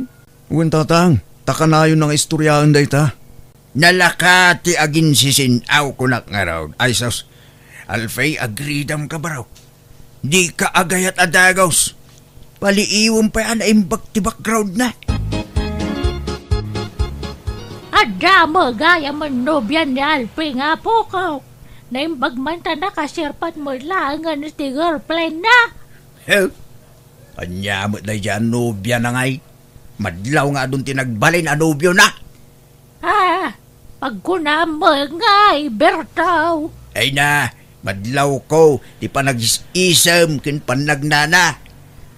Uwan tatang, takanayon ng istoryaan day ta. Nalaka ti agin sisinaw kunak nga raw. Ay sos, Alfay agridam ka ba raw? Di ka agayat adagaws. Paliiwang pa yan imbag ti background na. Adda mo gaya man nobyan ni Alfie nga po ka. Naimbag man ta nakasirpat mo lang nga ti girlfriend na. Anya mo na dyan nobya na ngay. Madlaw nga doon tinagbalin a nobyo na. Pagkuna mo nga Bertaw. Ay na, madlaw ko ti panag-isam kin panagnana.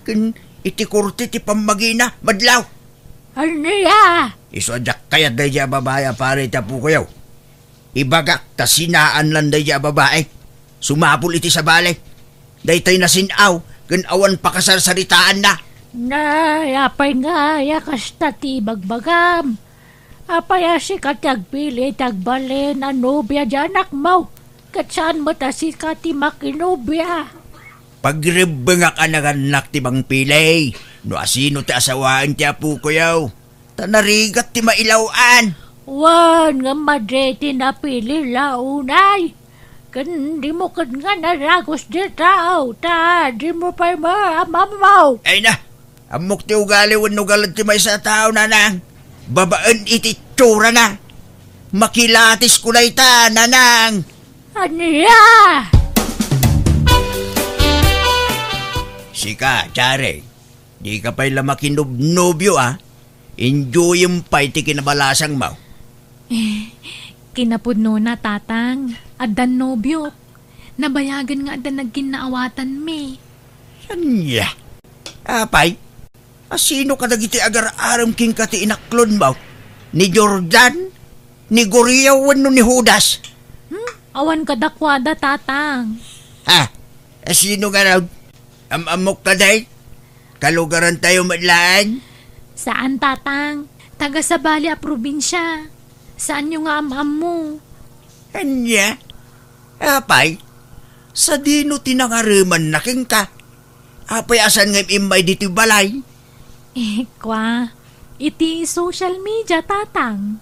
Kin iti kurti ti pamagina, madlaw. Ano ya? Iswadyak kaya day dya babaya pare tapu ko yaw. Ibagak ta sinaan lang day dya babae. Sumapul iti sa balik. Daytay na sinaw, kin awan pakasarsaritaan na. Apay nga ya kasta ti bagbagam. Apay si katagpili tagbalin a nobya dyanak mau. Kat saan mo ta si kati makinobya? Pagribang ka naganak ti bang pilay. No asino ti asawaan ti apu ko yaw. Tanarigat ti mailawan. Wan nga madre ti napili launay. Kan di mo kan nga naragos di tao. Ta di mo pa maamaw. Ay na, amok ti ugali wano galad ti may sa tao nanang. Babaan iti tsura na. Makilatis ko na ita nanang. Aniya? Sika, Chare. Di ka pa'y lamakinobnobyo Enjoy yung pa'y ti kinabalasang mo. Kinapudno na tatang. Adan nobyo. Nabayagan nga adan nagkinaawatan mi. Sanya? Apay? Asino ka nagiti agar-aram king kati inaklon mo? Ni Jordan? Ni Goriawan no ni Judas? Awan ka dakwada tatang. Ha? Asino ka raw? Amok ka day? Kalugaran tayo madlaan? Saan tatang? Taga sa Bali a probinsya. Saan yung amam mo? Anya? Apay? Sa dino tinangariman na king ka? Apay asan ngayon imay dito balay? Kwa, iti social media tatang.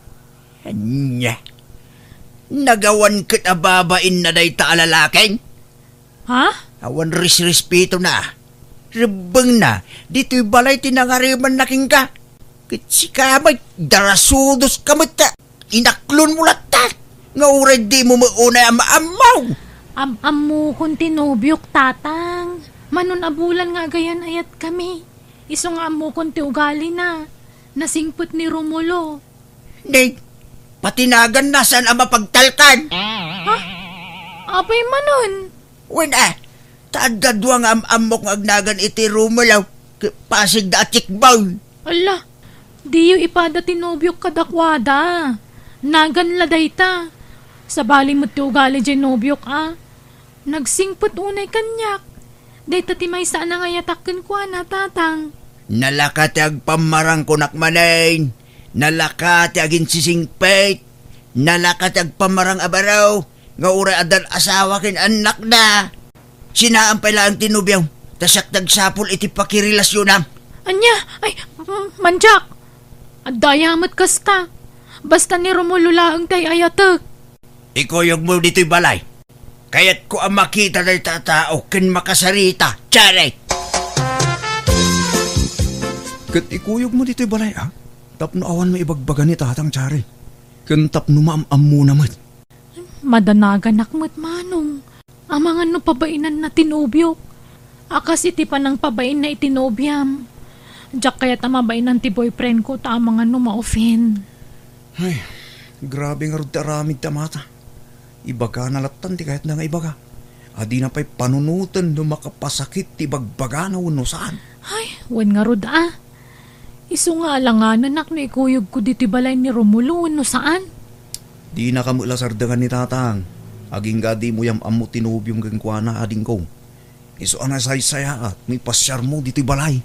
Anya? Nagawan kat ababain na day ta alalaking? Ha? Awan respeto na. Rebeng na, dito'y balay tinangariman na king ka. Kitsi kamay, darasudos kamay ta. Inaklon mo lahat. Nga uray di mo mauna amaamaw. Am mo kung tinubyok tatang. Manon abulan nga gayan ayat kami. Iso nga mo kung tiugali na. Nasingput ni Romulo. Nay, patinagan na saan ang mapagtalkan. Ha? Apay manon? Wala, tagadwa nga amok nga agnagan iti rumulaw. Pasig da atikbaw. Ala, Diyo ipada tinubyok kadakwada. Nagan laday ta. Sa bali mo ti ugali dyan nobyok Nagsingput unay kanyak. Day tati may saan na ngayatakin kwa na tatang. Nalakati ag pamarang kunak manain. Nalakati agin sisingpait. Nalakati ag pamarang abaraw. Nga ura adan asawa kin anak na. Sinaan pala ang tinubyaw. Tasak nagsapol iti pakirilasyonam. Anya, ay, manjak. At dayamat kasta. Basta ni Romulo laang tay ayatek. Ikoyog mo dito'y balay. Kaya't ko ang makita na tatao kin makasarita. Tsaray! Kat ikuyog mo dito'y balay, Tapno awan mo ibagbaga ni tatang Tsari. Ken tapno maamam mo naman. Madanagan akmat manong. Amangan no pabainan na tinubyok. Akas iti pa ng pabain na itinobyam. Diyak kaya tamabainan ti boyfriend ko tamangan no ma-offend. Ay, grabe nga rod aramid tamata. Ibaga nalatan ti kahit na nga ibaga. Adi na pa'y panunutan no makapasakit ti bagbaga na uno saan. Ay, wan nga rod Isu nga alanganan ak no ikuyog ko dito balay ni Romulo uno saan. Di na kamula sardangan ni tatang. Aging gadi mo yam amu tinubyong gangkwana ading ko. Isu ana say-saya at may pasyar mo dito'y balay.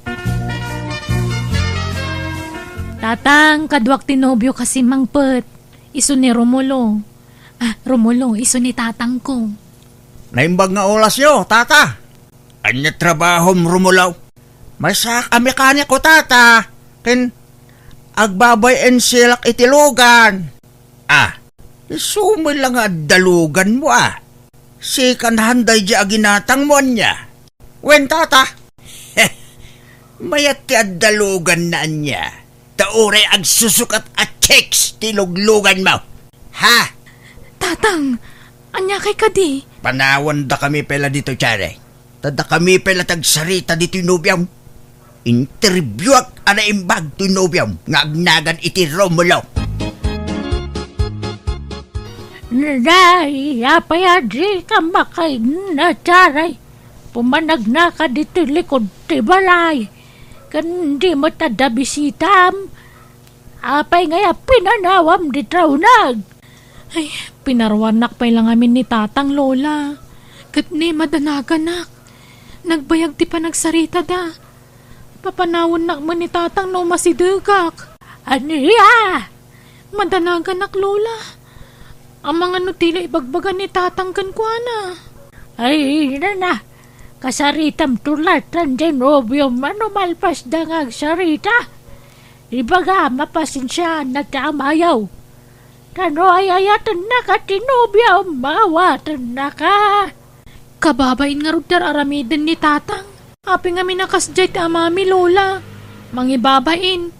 Tatang, kadwak tinobyo kasi mangpet. Isu ni Romulo. Romulo, isu ni tatang ko. Naimbag nga oras yo, tata. Anya trabaho mo Romulaw? May sak mekanik ko, tata. Ken agbabay en silak itilugan. Isumay lang nga dalugan mo Sikan handay di aginatang mo niya. Wen tata. Mayat ti dalugan na niya. Taure ag susukat at checks tiluglugan mo. Ha? Tatang, anya kay kadi? Panawan da kami pela dito, Tsare. Tada kami pela tagsarita dito inubyam. Interview ak ana imbag to inubyam. Ngagnagan iti Romulo. Naday, apayadri ka makay na Tsaray. Pumanag na ka dito likod ti balay. Kandi mo tada bisitam. Apay ngaya pinanawam di traunag. Ay, pinarwanak pa lang amin ni tatang lola. Kat ni madanaganak. Nagbayag ti pa nagsarita da. Papanawon nak mo ni tatang no masidugak. Aniya! Madanaganak lola. Ang mga nutila ibagbagan ni tatang kankwana. Ay, na. Kasaritam tulatan din obyom malpas dangag sarita. Ibaga mapasinsya nagtamayaw. Tano ay ayatan na ka tinubyom mawatan na ka. Kababain nga rudar aramidan ni tatang. Api nga minakasjay ti amami lola. Mangibabain.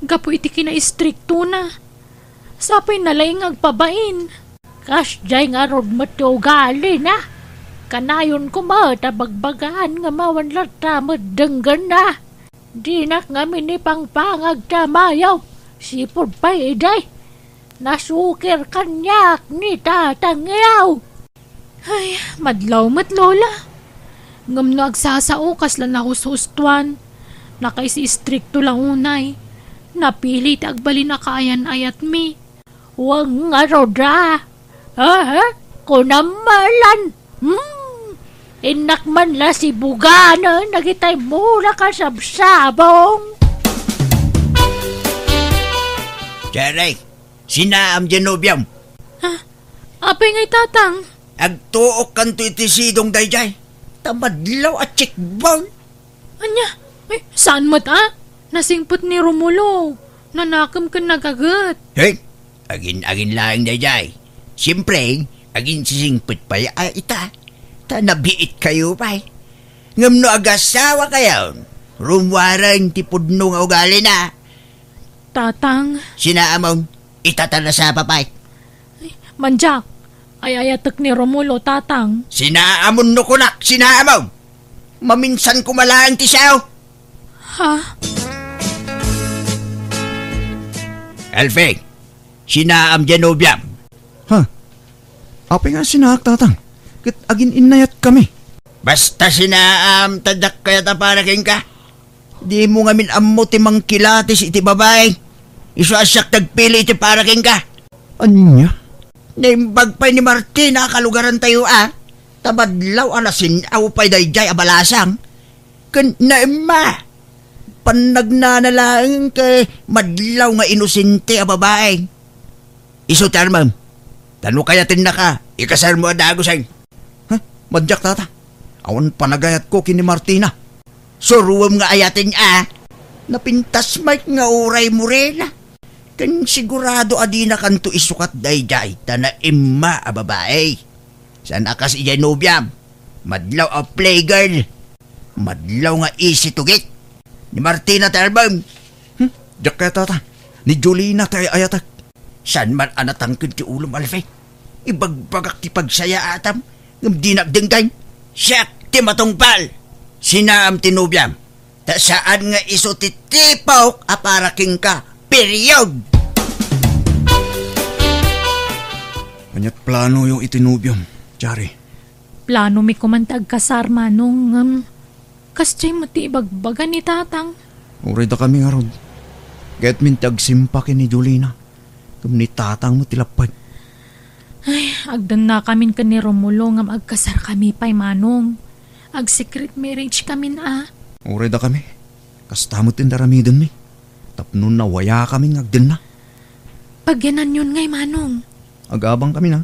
Gapo iti kina-istrikto na. Sapay nalaing agpabain. Kasjay nga rod matugali na. Kanayon ko matabagbagaan nga mawanlat tamad denggan na. Dinak nga minipang pangag tamayaw. Sipod pa iday. Nasukir kanyak ni tatang yaw. Ay, madlaw lola. Ngam no agsasao kaslan ako sustuan. Nakaisi-istrikto lang unay. Napilit agbalin na kaayan ayat mi. Huwag nga roda. Kunamalan. Inakman la si Bugana, nagitay mura ka sabsabong. Tsaray, sinaam Genobiam. Apay nga'y tatang? Agtuok kanto itisidong dayjay. Tamadlaw at chikbang. Anya? Saan mo't Nasingput ni Romulo. Nanakam ka nagagat. Hey, agin lang dayjay. Siyempre, agin sisingput pa ita. Nabiit kayo pa Ngam no agasawa kayo. Rumwarang tipudno nga ugali na. Tatang. Sinaamong itatala sa papay. Manjak, ay ayatak ni Romulo, tatang. Sinaamon no kunak, sinaamong. Maminsan kumalaan ti siyaw. Ha? Alfie, sinaam Genobiam. Api nga sinaak tatang. Kat agin inayat kami. Basta sinaam tadak kaya taparaking ka. Di mo ngamin ammo ti mangkilatis iti babae. Iso asyak tagpili iti para king ka. Anya? Naimbag pa ni Martina kalugaran tayo Tabadlaw alasin aw pa'y dayjay abalasang. Kan naima. Panagnanalang kay madlaw nga inosente a babae. Iso tarmam. Tano kaya tinaka. Ikasar mo adagosang. Madyak tata. Awan panagayat ko kini Martina. Suruwam nga ayatin Napintas Mike nga uray mo rin Kan sigurado adina kanto isukat dayjay tana imma a babae. Sana kas iyay nobyam. Madlaw a playgirl. Madlaw nga easy to get. Ni Martina Tarbam. Diyak kaya tata. Ni Jolina tayo ayatak. San man anatangkid ti ulom alfe. Ibagbagak ti pagsaya atam. Ngam dinagdengkay. Siyak ti matungpal. Sinaam ti nobyam. Ta saan nga iso ti tipok a paraking ka. Period. Kanyat plano yung itinubyom, Chari. Plano mi kumantag kasar manong kasjay mo ti ibagbaga ni tatang. Uray da kami nga rod. Kaya't mintag simpakin ni Jolina. Kung ni tatang mo tilapad. Ay, agdan na kamin ka ni Romulo ngam agkasar kami pa'y manong. Ag secret marriage kamin Uray da kami. Kastamot din daramidon mi. Tapnon na waya kami ngagdin na. Pagyanan yun ngay manong. Agabang kami na.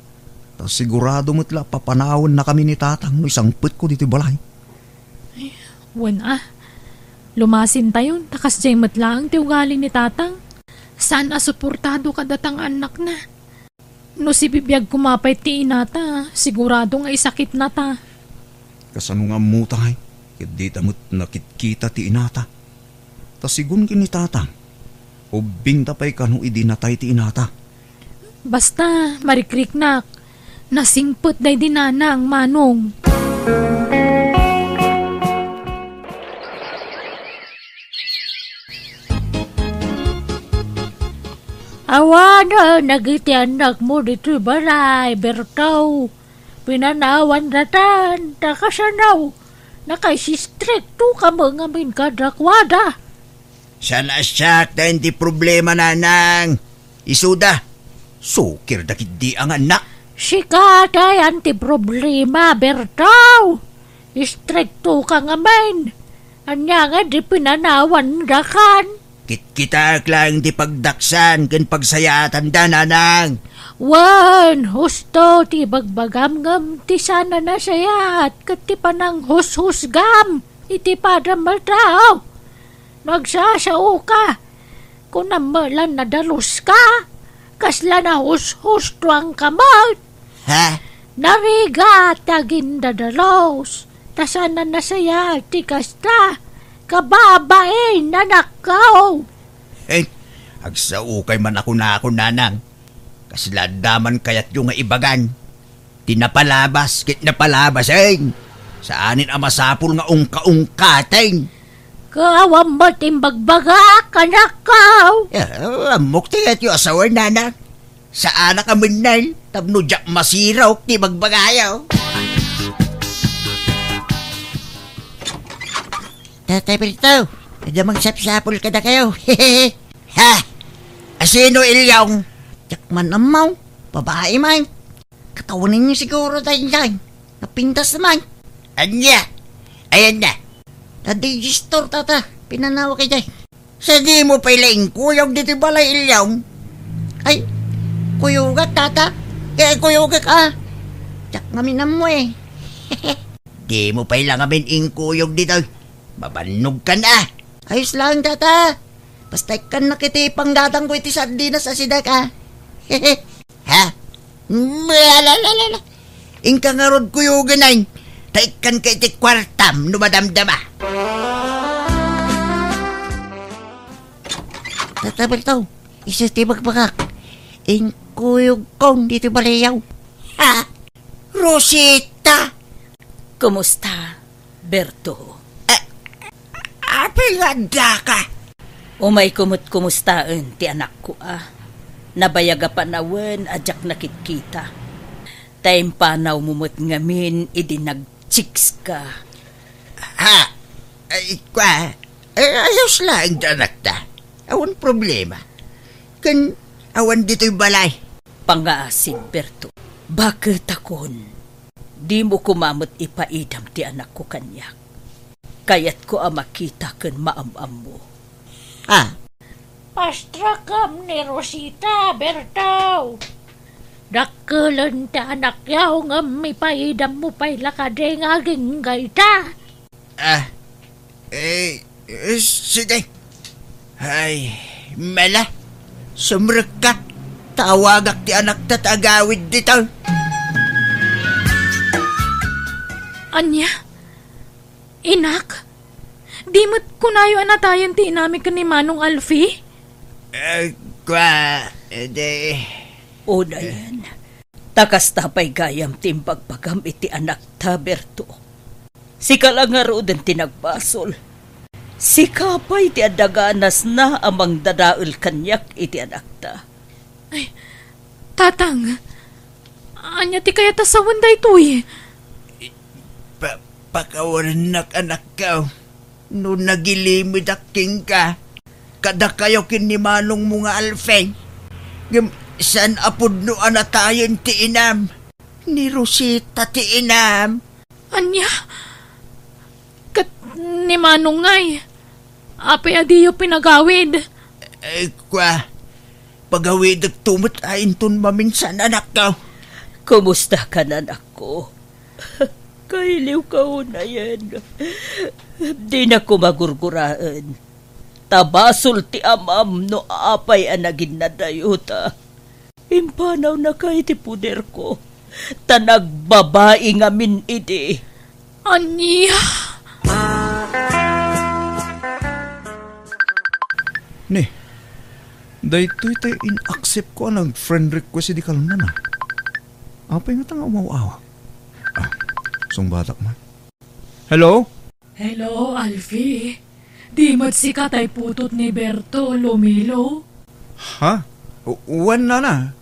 Tas sigurado mo't papanahon na kami ni tatang no isang put ko dito balay. Ay, wan Lumasin tayo. Takas jay matlaang ti ugali ni tatang. Saan suportado ka datang anak na? No si bibiyag kumapay ti inata. Sigurado nga isakit na ta. Kasano nga mutay. Kadita mo't nakitkita ti inata. Tas sigun kini tatang. Ubing tapay kanu idinatay ti inata. Basta, marikriknak. Nasingput day dinanang manong. Awana, nagiti anak mo dito baray, Bertaw. Pinanawan ratan, takasanaw. Nakaisistrikto ka mga min kadakwada. Sana siyak na hindi problema nanang. Isuda. Sukir dakit di ang anak. Sikatay anti problema, Bertaw. Istrikto ka nga man. Anya nga di pinanawan dakan. Kita lang di pagdaksan kan pagsayatan da nanang. Wan, husto ti bagbagam-gam ti sana na sayat. Kat ti panang hus-husgam. Iti padam Bertaw. Nagsasao ka. Kung namalan na dalus ka, kasla na hus-hus tuang kamot. Ha? Nariga tagin dadalos. Tasana na saya ti kasta. Kababain na nakaw. Agsao kay man ako nanang. Kasla daman kayat yung nga ibagan. Tinapalabas, kit napalabas Saanin ang masapul nga ungka-ungkateng. Kawam mo timbagbaga kanakaw. Amok tiyat yung asawa nanang. Saan na kaminay, tapno jak masiraw ti magbagayaw. Tatay Bertaw, nadamang sapsapul ka na kayo. Ha? Asino ilyong? Jakman amaw, babae man. Katawanin niyo siguro tayo dyan. Napintas naman. Anya? Ayan na. Nadigistore tata, pinanawa kay dyan. Sa di mo pa ilaing kuyog dito balay ilyong. Ay, kuyugat tata. Kaya kuyugat ka. Jak ngamin mo Di mo pa ilang amin kuyog dito. Mabanog ka na. Ayos lang tata. Basta ikan nakitipang gatang ko iti sardinas sa sidak Ha? Malalala. Ingka nga rod kuyugan ay. Taikan ka iti kwartam numadamdama. Tata Bertaw, isus ti magbakak. Kuyog kong dito balayaw. Ha? Rosita! Kumusta, Berto? Apilanda ka! Umay kumustaan ti anak ko Nabayaga panawan ajak nakikita. Time panaw mumot ngamin idinagchiks ka. Ha? Kwa? ayos lang anak ta. Awan problema. Kan awan dito'y balay. Pangaasin, Berto. Bakit akon? Di mo kumamot ipaidam ti anak ko kanyak. Kayat ko makita kan maamam mo. Pastrakam ni Rosita, Bertaw. Dakkelan ta anak yaw nga may paidam mo pa'y lakade nga ginggay ta. Sige. Ay, mala. Sumrek ka. Tawagak ti anak ta agawid dito. Anya? Inak? Di mo't kunayo anatayan ti inami ka ni Manong Alfie? O na yan. Takas tapay gayam timbagpagam iti anak ta, Berto. Sika lang nga roon tinagbasol. Sika pa'y ti adaganas na amang dadaul kanyak iti anak ta. Ay, tatang. Anya ti kaya tasawan da ito eh. Pakawanak anak ka. No nagilimid aking ka. Kada kayo kinimanong mga alfeng. San apod no anatayon ti inam. Ni Rosita ti inam. Anya? Kat ni Manong ngay. Ape adiyo pinagawid. Pagawid at tumot ayin ton maminsan anak ka. Kumusta ka na, anak ko? Kailiw ka na yan. Di na ko magurguraan. Tabasol ti amam no apay anagin na dayuta. Impanaw na kay ti puder ko. Tanagbabae ngamin iti. Anya? Ni, daytoy tayo in-accept ko ang friend request di kalunan na. Apay nga tanga umaw-awa. Sungbatak man. Hello? Hello, Alfie. Di mo't si katay putot ni Berto Lumilo? Ha? Uwan na.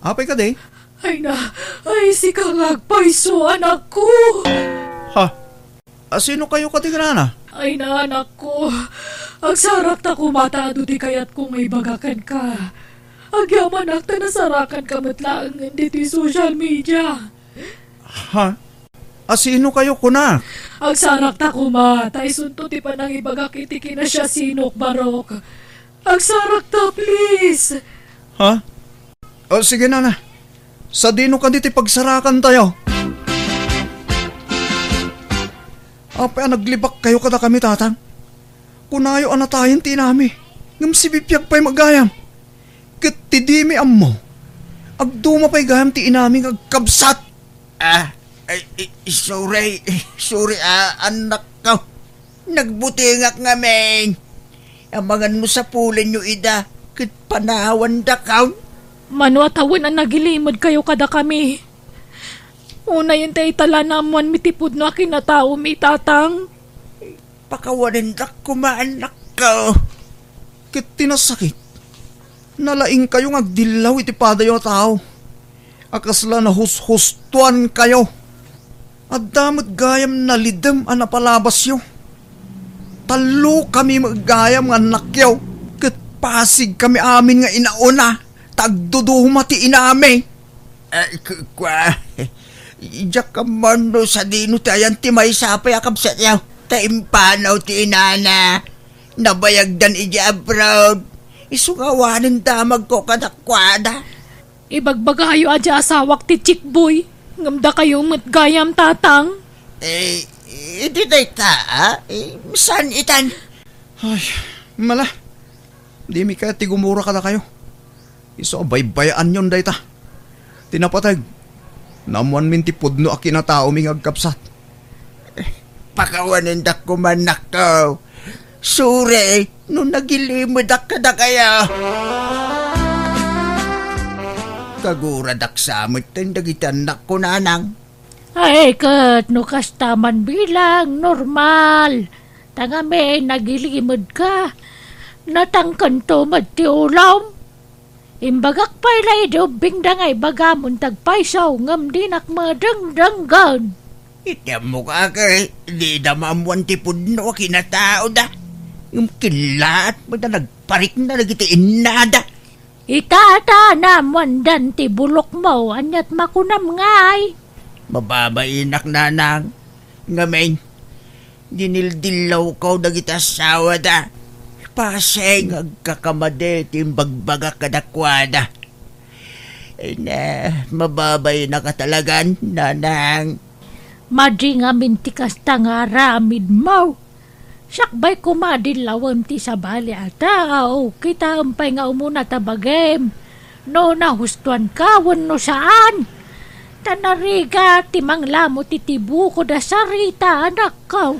Apay ka day? Ay si kangagpayso anak ko. Ha? Sino kayo katigrana? Ay na anak ko. Agsarak ta kumatado di kayat kung may bagakan ka. Agyaman ak ta nasarakan kamatlaang dito social media. Ha? Sino kayo kuna? Agsarak ta kumatay sunto ti panang ibagak iti kina siya sinok barok. Agsarak ta please. Ha? Sige na. Sa dino ka diti pagsarakan tayo. Apay naglibak kayo kada kami tatang. Kunayo anatayin ti nami. Ngam si bipyag pa'y magayam. Kat ti dimi ammo. Agduma pa'y gayam ti inami agkabsat. Sorry anak ka. Nagbutingak nga men. Amangan mo sa pulan nyo ida. Kat panawan da ka. Manuatawan ang nagilimod kayo kada kami. Una yun tayo tala namuan mitipod no akin na tao mi tatang. Pakawanin da kumaanak ka. Kat tinasakit. Nalaing kayong agdilaw iti padayo tao. Akasla na hus-hustuan kayo. At damot gayam na lidem ang napalabas yo. Talo kami maggayam nga nakyaw. Kat pasig kami amin nga inauna. Tagduduhuma ti inami. Ijak ka man no sa dino tayan ti may sapay akabsat yaw. Taimpanaw ti inana. Nabayagdan ija abroad. Isungawanin damag ko kadakwada. Ibagbagayo adya asawak ti chikboy. Ngamda kayo matgayam tatang. Iti day ta, saan itan? Ay, mala. Di mi kaya tigumura ka na kayo. Iso baybayaan yun day ta. Tinapatag. Namuan minti pudno aki na tao ming agkapsat. Pakawanin da kumanak ko. Sure, nung nagilimod ka na kaya. Kaguradak samot tindagitan na kunanang. Ay, kat, no kastaman bilang normal. Tanga may nagilimod ka. Natangkan to matiulam. Imbagak pa'y laidobing dangay bagamon tagpaysaw ngam dinak madangdanggan. Ityam mo ka kay, di da mamuan ti pudno kinatao da. Ngam kilaat mo na nagparik na nagitiin nada. Itata naman dan ti bulok mo, anyat makunam ngay. Mababainak nanang. Ngamen, dinildilaw ko nagitasawa da. Paseng agkakamade timbagbagak kadakwada. Ay na, mababay na katalagan, nanang. Madi nga mintikas ta nga ramid mo. Sakbay kumadilawan ti sa bali ata. O kita ampay nga umuna tabagem. No nahustuan ka, no saan. Tanariga timang lamo titibu ko da sarita anak ko.